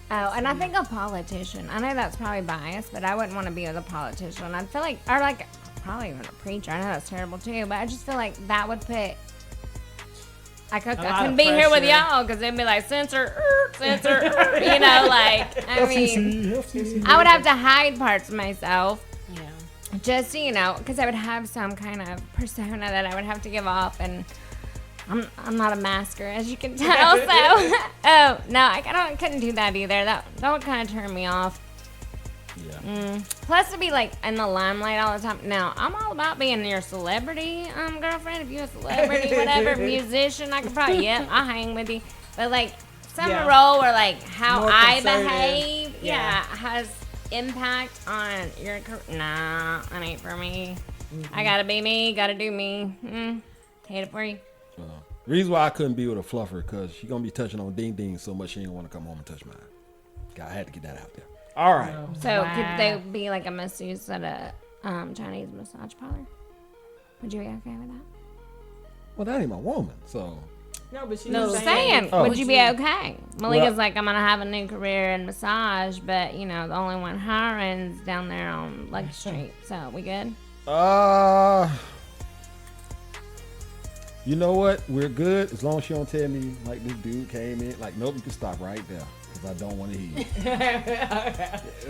Oh, and I think a politician. I know that's probably biased, but I wouldn't want to be with a politician. I'd feel like, or like, probably even a preacher. I know that's terrible too, but I just feel like that would put. I couldn't be here with y'all because they'd be like censor, like I mean, FCC. I would have to hide parts of myself. yeah. Just because I would have some kind of persona that I would have to give off, and I'm not a masker, as you can tell. So, oh no, I couldn't do that either. That would kind of turn me off. Yeah. Plus, to be like in the limelight all the time. Now, I'm all about being your celebrity girlfriend. If you're a celebrity, whatever, musician, I could probably I'll hang with you. But like some role where like how More I conservative. behave, Yeah. has impact on your career. Nah, that ain't for me. I gotta be me, gotta do me. Hate it for you. Reason why I couldn't be with a fluffer because she gonna be touching on ding ding so much she ain't want to come home and touch mine. I had to get that out there. All right. So could they be like a masseuse at a Chinese massage parlor? Would you be okay with that? Well, that ain't my woman, so. No, but she's No, saying. saying, Oh. would you be okay? Malika's Well- like, I'm gonna have a new career in massage, but the only one hiring's down there on Lake Street. So we good? You know what? We're good as long as she don't tell me like this dude came in. Like, nope, you can stop right there because I don't want to hear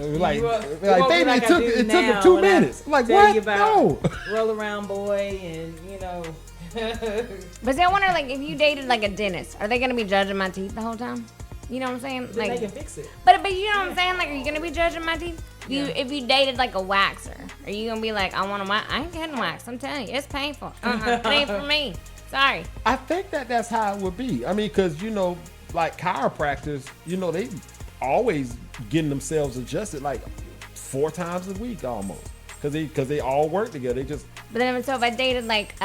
you. Like, You won't be baby, like it I took do him now 2 when I minutes. I'm like, tell what? you about No. Roll around boy, and But see, I wonder, like, if you dated like a dentist, are they gonna be judging my teeth the whole time? You know what I'm saying? then they Like, can fix it. but you know what I'm saying? Like, are you gonna be judging my teeth? If you dated like a waxer, are you gonna be like, I want to wax? I ain't getting waxed. I'm telling you, it's painful. It ain't for me. Sorry. I think that's how it would be. I mean, because, like chiropractors, they always getting themselves adjusted like 4 times a week almost. Because they all work together. They just. But then, so if I dated like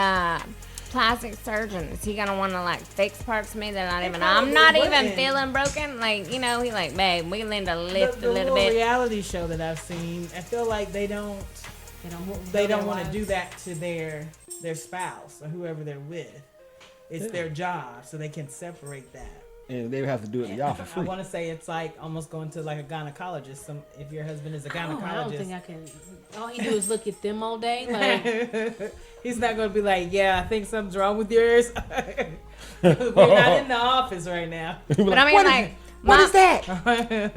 plastic surgeon, is he gonna want to like fix parts of me that I'm not even wouldn't. feeling broken? Like, he like, babe, we need to lift The a little little bit. reality show that I've seen, I feel like they don't want to do that to their spouse or whoever they're with. It's their job, so they can separate that. and they would have to do it to y'all for I free. want to say it's like almost going to like a gynecologist. If your husband is a Oh, I don't gynecologist, think I can. All he do is look at them all day. Like, he's not going to be like, yeah, I think something's wrong with yours. We're not in the office right now. But I mean, like, What is that?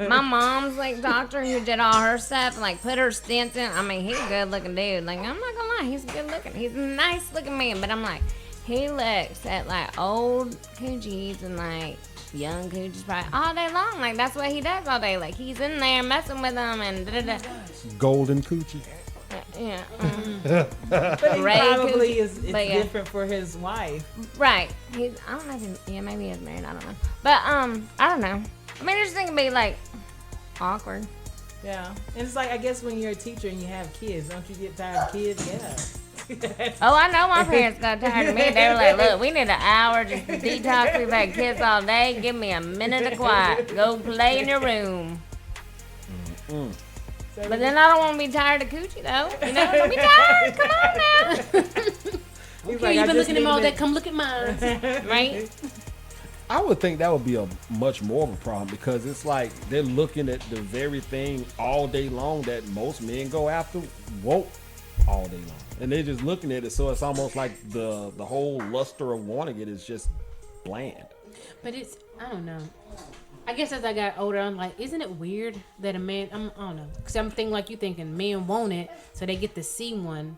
my mom's like doctor who did all her stuff and like put her stents in. I mean, he's a good looking dude. Like, I'm not gonna lie, he's good looking. He's a nice looking man. But I'm like, he looks at like old coochies and like young coochies probably all day long. Like, that's what he does all day. Like, he's in there messing with them and da da da. Golden coochie. Yeah. But he Ray probably Coochie. is. It's But yeah. different for his wife. Right. He's. I don't know if he. Yeah, maybe he's married. I don't know. But I don't know. I mean, I just think it'd be like awkward. Yeah, and it's like I guess when you're a teacher and you have kids, don't you get tired of kids? Yeah. Oh, I know my parents got tired of me. They were like, look, we need an hour just to detox. We've had kids all day. Give me a minute of quiet. Go play in your room. But then I don't want to be tired of coochie, though. You know, don't be tired. Come on now. He's okay, I you've been just looking at him all need day. Come look at mine. Right? I would think that would be a much more of a problem because it's like they're looking at the very thing all day long that most men go after woke all day long. And they're just looking at it, so it's almost like the whole luster of wanting it is just bland. But it's, I don't know. I guess as I got older, I'm like, isn't it weird that a man, I don't know. Because I'm thinking like you thinking men want it, so they get to see one.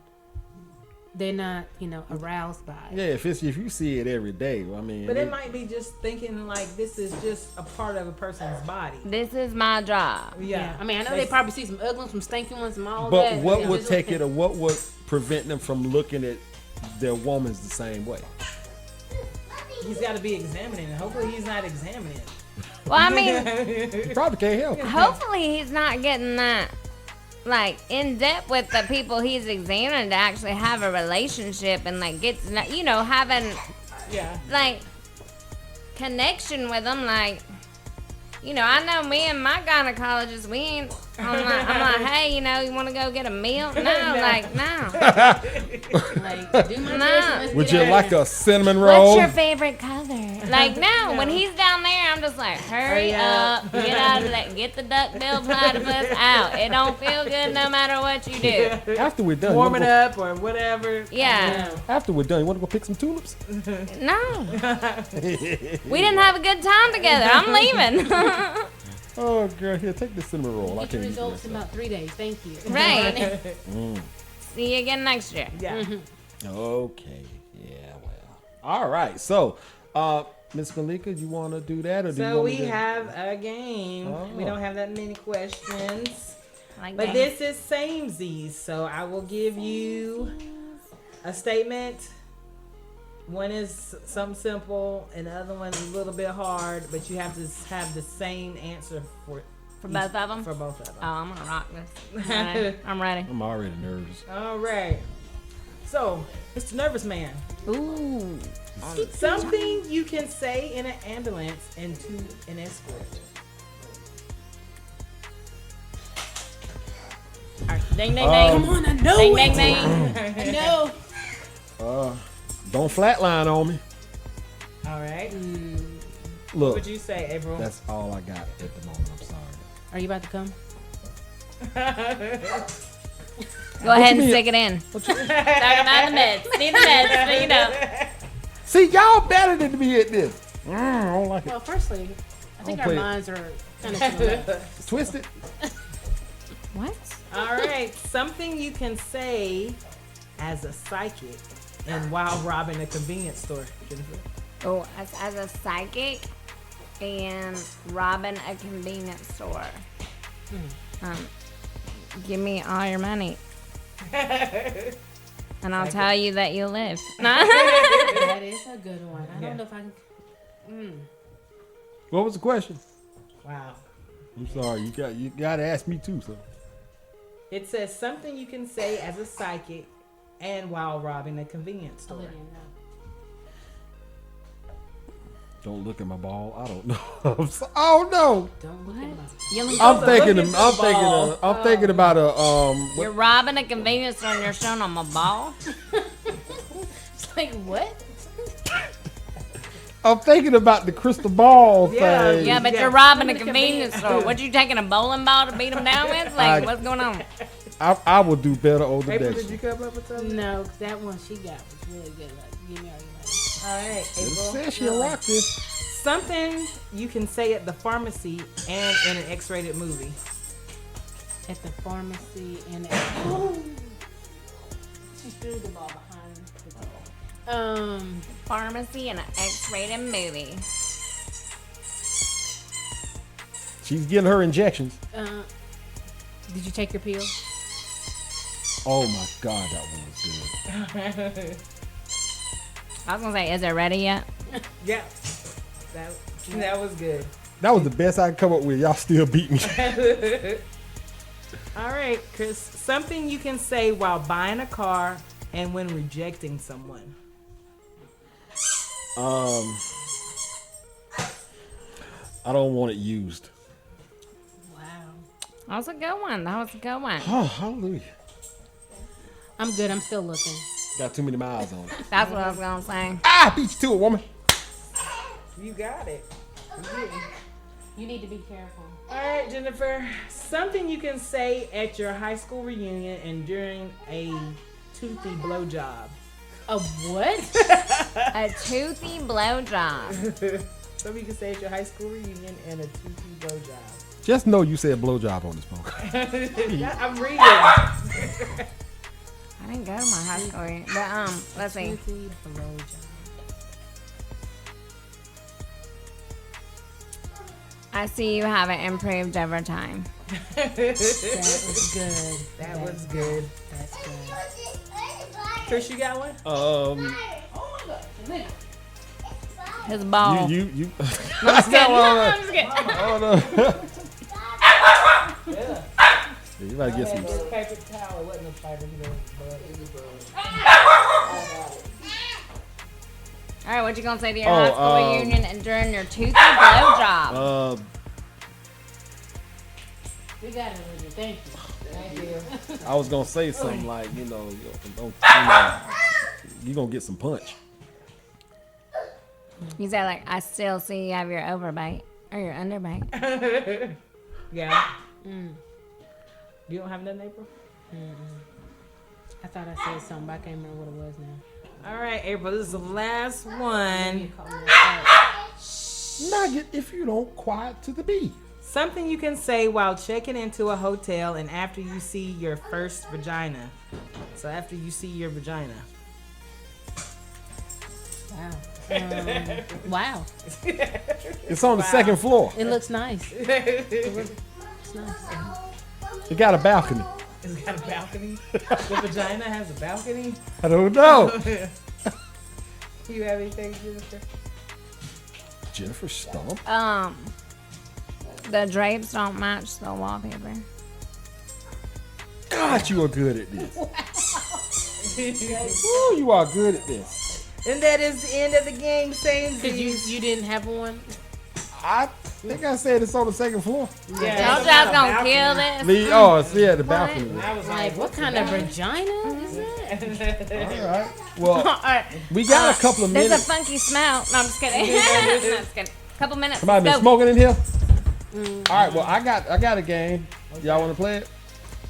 They're not, aroused by it. Yeah, if you see it every day, I mean. But it might be just thinking like this is just a part of a person's body. This is my job. Yeah. I mean, I know they probably see some ugly ones, some stinking ones, some all But that. what Yeah, would just take it, looking- or what would prevent them from looking at their womans the same way? He's got to be examining it. Hopefully he's not examining it. Well, I mean, You probably can't help it. hopefully he's not getting that, like, in depth with the people he's examining to actually have a relationship and, like, get to know, having, Yeah. like, connection with them. Like, I know me and my gynecologist, we ain't, I'm like, hey, you want to go get a meal? No, like, no. Like, do my No. dress and let's Would get you out of like here. a cinnamon roll? What's your favorite color? Like, no, when he's down there, I'm just like, hurry up, get out of that, get the duck-billed platypus out. It don't feel good no matter what you do. After we're done, Warm it up or whatever. Yeah. After we're done, you want to go pick some tulips? No. We didn't have a good time together. I'm leaving. Oh, girl, here, take this cinnamon roll. I Get your can't eat results this. in about 3 days. Thank you. Right. See you again next year. Yeah. Okay. Yeah, well. All right. So, Miss Malika, you want to do that? Or do you So want we me to... have a game. Oh. We don't have that many questions. Like But that. this is SAMESIES. So I will give you a statement. One is something simple, and the other one's a little bit hard, but you have to have the same answer for both of them? For both of them. Oh, I'm gonna rock this. All right. I'm ready. I'm already nervous. All right. So, Mr. Nervous Man, Ooh. something you can say in an ambulance and to an escort. All right. Ding, ding, ding. Come on, I know Ding, it. ding, ding. I know. Don't flatline on me. All right. What Look, would you say, April? that's all I got at the moment. I'm sorry. Are you about to come? Go ahead and mean? stick it in. Talk about the meds. Need the meds, so See, y'all better than me at this. I don't like it. Well, firstly, I think Don't our play it. minds are kind of similar. Twisted. What? All right. Something you can say as a psychic and while robbing a convenience store. Jennifer. Oh, as a psychic and robbing a convenience store. Give me all your money. And I'll tell you that you live. That is a good one. I don't know if I can. What was the question? Wow. I'm sorry. You got to ask me too. So It says something you can say as a psychic and while robbing a convenience store. don't look at my ball. I don't know. Oh no. Don't look at my. I'm thinking. look at the ball. I'm thinking about a You're robbing a convenience store and you're showing them a ball? It's like, what? I'm thinking about the crystal ball Yeah, thing. Yeah, but Yeah. you're robbing a Somebody convenience can be- store. What, you taking a bowling ball to beat them down with? Like, what's going on? I will do better on the April, next did you one. come up with something? No, 'cause that one she got was really good. Like, give me all your money. All right, It April. says she'll rock this. Something you can say at the pharmacy and in an X-rated movie. At the pharmacy and she threw the ball behind the door. Pharmacy and an X-rated movie. She's getting her injections. Did you take your pill? Oh my God, that one was good. I was gonna say, is it ready yet? Yeah, that was good. That was the best I could come up with. Y'all still beat me. All right, Chris. Something you can say while buying a car and when rejecting someone. I don't want it used. Wow. That was a good one. Oh, hallelujah. I'm good. I'm still looking. Got too many miles on it. That's what I was gonna say. Ah, beat you to it, woman. You got it. You need to be careful. All right, Jennifer. Something you can say at your high school reunion and during a toothy blowjob. A what? A toothy blowjob. Something you can say at your high school reunion and a toothy blowjob. Just know you said blowjob on this phone. I'm reading. I didn't go to my high school, but let's see. Toothy blowjob. I see you haven't improved over time. That was good. That was good. That's good. Chris, you got one? His ball. You. I'm just kidding. I'm just kidding. Oh no. Yeah. You gotta get some. Paper towel. It wasn't a fighter. All right, what you gonna say to your high school Oh, reunion and during your toothy blowjob? We got it, Olivia. Thank you. Thank you. I was gonna say something like, don't, you gonna get some punch. You say like, I still see you have your overbite or your underbite. Yeah. You don't have nothing, April? I thought I said something, but I can't remember what it was now. All right, April. This is the last one. Nugget, if you don't quiet to the beat. Something you can say while checking into a hotel and after you see your first vagina. So after you see your vagina. Wow. Wow. It's on the second floor. It looks nice. It's nice. It got a balcony. It's got a balcony. The vagina has a balcony. I don't know. You have anything, Jennifer? Jennifer Stump. The drapes don't match the wallpaper. God, you are good at this. Ooh, you are good at this. And that is the end of the game, SAMESIES. You didn't have one? I think I said it's on the second floor. Told you I was gonna kill this. Yeah, the balcony. I was Like, what kind of vagina is that? All right. Well, we got a couple of There's a minutes. funky smell. No, I'm just kidding. No, I'm just kidding. Couple minutes. Somebody been Let's go. smoking in here? All right, well, I got a game. Y'all want to play it?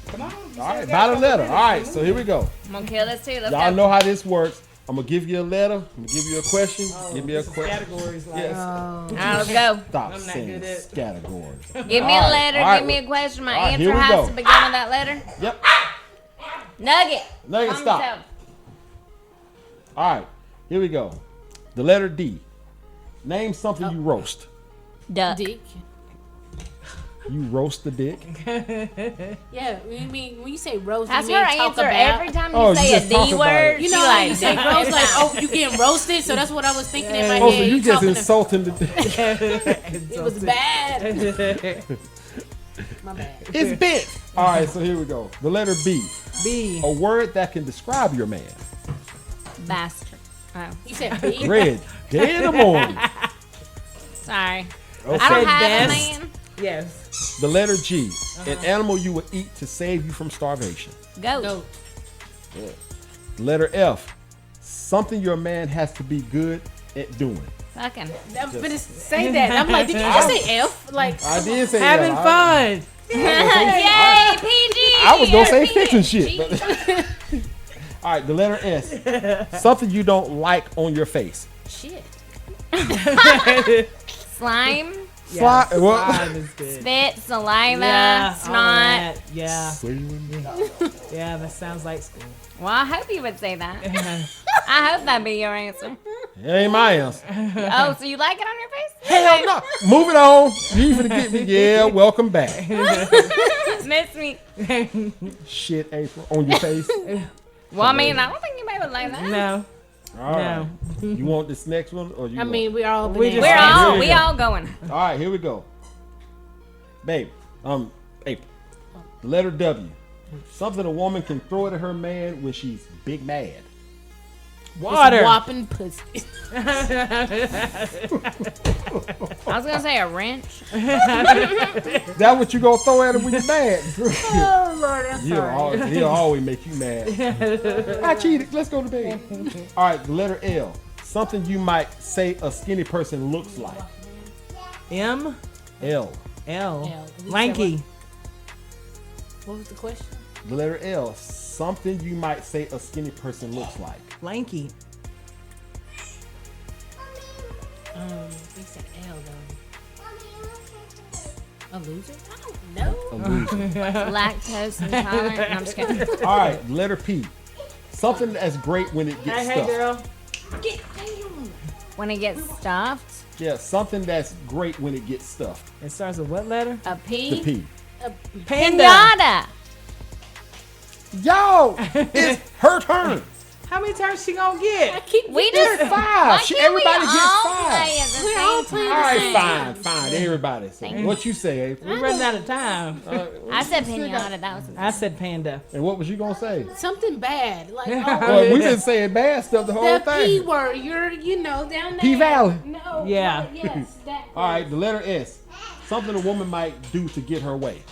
Come on. All right, about a letter. All right, so here we go. I'm gonna kill this too. Let's Y'all go. know how this works. I'm going to give you a letter. I'm going to give you a question. Give me a question. Categories like. Yes. All right, let's go. Stop I'm not saying good at- categories. Give me a All right, letter. all right. Give me a question. My All right, answer here we has go. to begin with that letter. Yep. Nugget. Nugget, Calm stop. yourself. All right, here we go. The letter D. Name something you roast. Duck. Dick. You roast the dick. Yeah, you mean when you say roast, That's you her mean talk answer about. every time you Oh, you say just a talk D about word. it. You she know, like, you say roast like, oh, you getting roasted. So that's what I was thinking in my Oh, so head. you just talking to- insulting the dick. It was bad. My bad. It's bent. All right, so here we go. The letter B. B. A word that can describe your man. bastard. Oh, You said B. Red. Day in the morning. sorry. Okay. I don't have best. a man. Yes. The letter G. An animal you would eat to save you from starvation. Goat. Goat. The letter F. Something your man has to be good at doing. Fucking. I'm gonna say that. I'm like, did you just say F? Like, I did say Having that. fun. Yay, PG. I was gonna say PG. fixing shit. But all right, the letter S. Something you don't like on your face. shit. Slime, Fly- what? slime is good. spit, saliva, Yeah, all snot. that. Yeah, yeah, that sounds like school. Well, I hope you would say that. I hope that'd be your answer. It ain't my answer. Oh, so you like it on your face? Hell no. Moving on. You finna get me. Yeah, welcome back. Miss me. Shit, April, on your face. Well, I mean, I don't think anybody would like that. No, All right. You want this next one, or you? I mean, we're all We just- Here We go. all going. All right, here we go. Babe, April. The letter W. Something a woman can throw at her man when she's big mad. water. whopping pussy. I was gonna say a wrench. That what you gonna throw at him when you're mad? Oh Lord, I'm He'll always make you mad. I cheated. Let's go to bed. All right, the letter L. Something you might say a skinny person looks like. M L. L lanky. What was the question? The letter L. Something you might say a skinny person looks like. Lanky. They said L though. A loser? I don't know. A loser. Lactose intolerant. No, I'm just kidding. All right, letter P. Something that's great when it gets Hey, stuffed. girl. Get down. When it gets stuffed, Yeah, something that's great when it gets stuffed. It starts with what letter? a The P. P. Panda. Pinata. Yo, it's her turn. How many times she gonna I get? keep We getting just Five. Why She- can't we everybody gets all five. play at the We're all same playing All time? right, fine. Everybody. Say. What you say, April? We running out of time. I said pinata. That was. I said panda. And what was you gonna say? something bad. Like, Well, we've been saying bad stuff the whole the P thing. word. You're, down there. P Valley. No. Yeah. but Yes. That. All right, the letter S. Something a woman might do to get her way.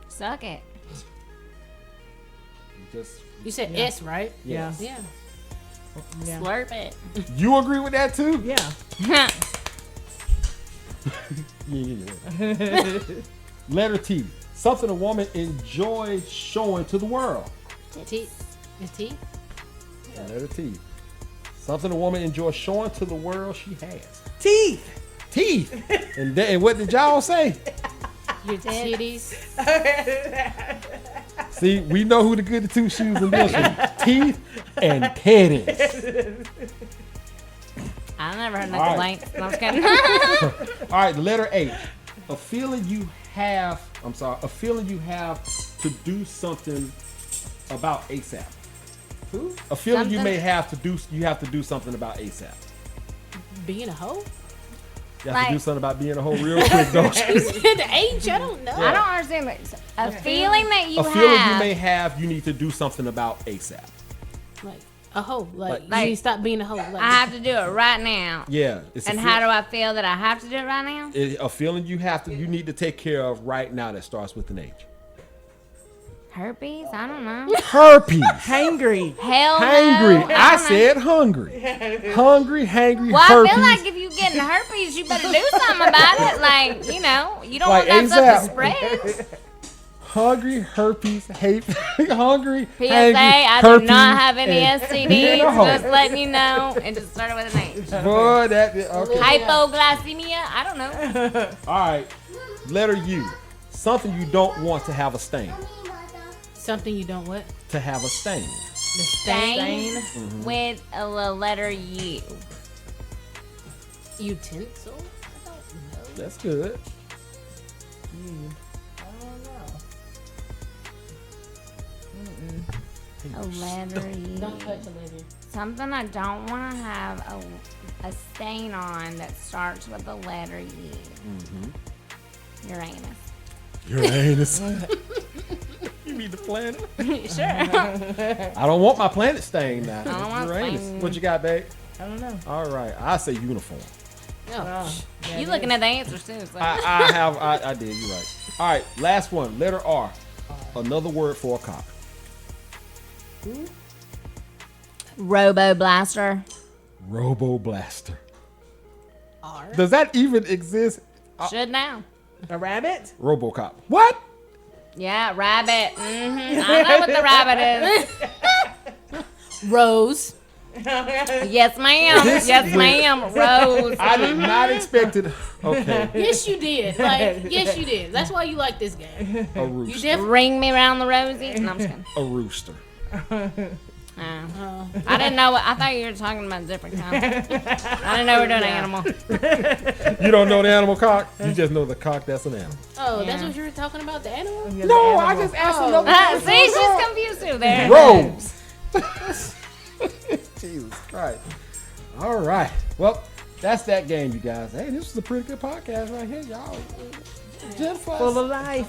Suck it. Just You said S, right? Yeah. Yeah. Yeah. Slurp it. you agree with that too? Yeah. Yeah. Letter T. Something a woman enjoys showing to the world. T. The T. Letter T. Something a woman enjoys showing to the world she has. Teeth. Teeth. And what did y'all say? Your titties. See, we know who the good two shoes in this one. Teeth and titties. I never heard no All right. complaints. No, I'm just kidding. All right, the letter H. A feeling you have, a feeling you have to do something about ASAP. Who? A feeling you Something? may have to do, you have to do something about ASAP. Being a hoe? You have to do Like- something about being a hoe real quick, don't you? The H? I don't know. I don't understand. A feeling that you A feeling you have. may have, you need to do something about ASAP. Like, a hoe. Like, Like- you need to stop being a hoe. Like, I have to do it right now. Yeah. It's And a how do I feel that I have to do it right now? a feeling you need to take care of right now that starts with an H. Herpes? I don't know. Herpes. Hangry. Hell no. Hangry. I don't know. said hungry. Hungry, hangry, Well, herpes. I feel like if you getting herpes, you better do something about it. Like, you don't Like want that stuff to ASAP. spread. Hungry, herpes, hate, hungry, PSA, hangry, I do herpes, not have any and being a STDs. hoe. Just letting you know. It just started with an H. Boy, okay. Hypoglycemia? I don't know. All right. Letter U. Something you don't want to have a stain. something you don't what? To have a stain. The Stain Mm-hmm. with a letter U. Utensil? I don't know. That's good. A letter U. Don't touch Olivia. Something I don't want to have a stain on that starts with the letter U. Mm-hmm. Uranus. Uranus. You mean the planet? Sure. I don't want my planet stained now. I don't want Uranus. stain. What you got, babe? I don't know. All right. I say uniform. Oh. Yeah, You looking at the answers too. So. I did. You're right. All right. Last one. Letter R. Another word for a cock. Robo blaster. Robo Blaster. R. Does that even exist? Should now. A rabbit? RoboCop. What? Yeah, rabbit. I know what the rabbit is. Rose. Yes, ma'am. This Yes, went- ma'am. Rose. I did not expect it. Okay. Yes, you did. Like, yes, you did. That's why you like this game. A You rooster. definitely. Ring me around the rosies. No, I'm just kidding. A rooster. Oh. I didn't know. I thought you were talking about a different kind. I didn't know we were doing animal. You don't know the animal cock? You just know the cock that's an animal. Oh, that's Yeah. what you were talking about, the animal? Yeah, the No, I animal. just asked Oh. another See, she's confused too there. Rose. Jesus Christ. All right. Well, that's that game, you guys. Hey, this was a pretty good podcast right here, y'all. Just Full of life.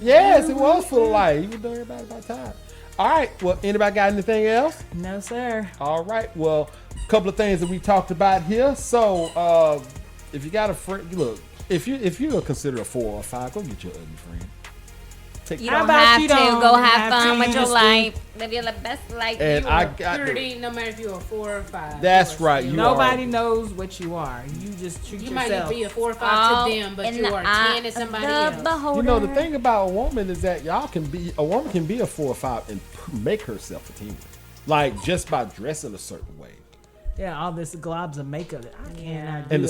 Yes, it was full of life. You were doing everybody about time. All right. Well, anybody got anything else? No, sir. All right. Well, a couple of things that we talked about here. So, if you got a friend, look, if you're considered a 4 or 5, go get your ugly friend. Take You How don't about have you to don't go have have fun to, with you your just life. Live your best life. and You I are got purity, no matter if you're a 4 or 5. That's you are right, still- you Nobody are. knows what you are. You just treat You might yourself. be a 4 or 5 to them, but in you the are eye 10 to of somebody the else. beholder. You know, the thing about a woman is that a woman can be a 4 or 5 and make herself a 10. Like just by dressing a certain way. Yeah, all this globs of makeup. I cannot do And the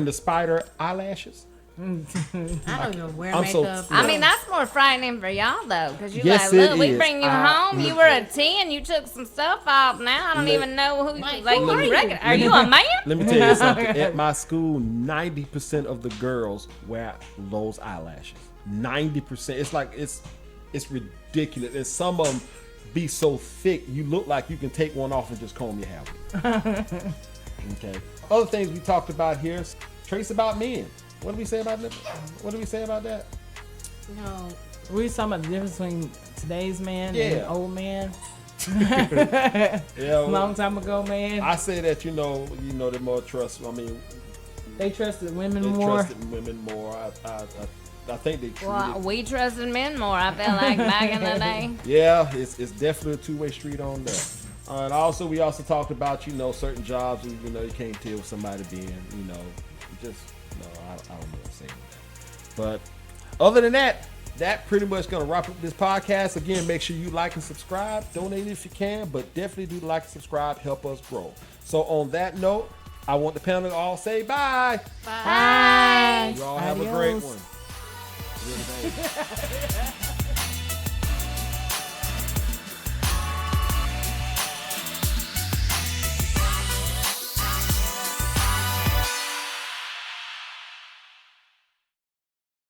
those spider eyelashes. I don't even wear I'm so- makeup. I mean, that's more frightening for y'all though, because you Yes, like, look, it we is. bring you home. You were a 10. You took some stuff off. Now I don't Let- even know who. Like, Like, who are you? are you a man? Let me tell you something. At my school, 90% of the girls wear those eyelashes. 90%. It's like it's ridiculous. And some of them be so thick, you look like you can take one off and just comb your hair. Okay. Other things we talked about here. Trace about men. What did we say about that? What did we say about that? No. We were talking about the difference between today's man Yeah. and old man. Yeah. Long time ago, man. I say that they're more trust. I mean, They trusted women they more. trusted women more. I think they treated. Well, we trusted men more. I feel like back in the day. Yeah, it's definitely a two-way street on that. And also, we also talked about certain jobs you can't tell somebody being just I don't know what to say about that. But other than that, pretty much gonna wrap up this podcast. Again, make sure you like and subscribe. Donate if you can, but definitely do like and subscribe. Help us grow. So on that note, I want the panel to all say bye. Bye. You all have a great Adios. one. Good day.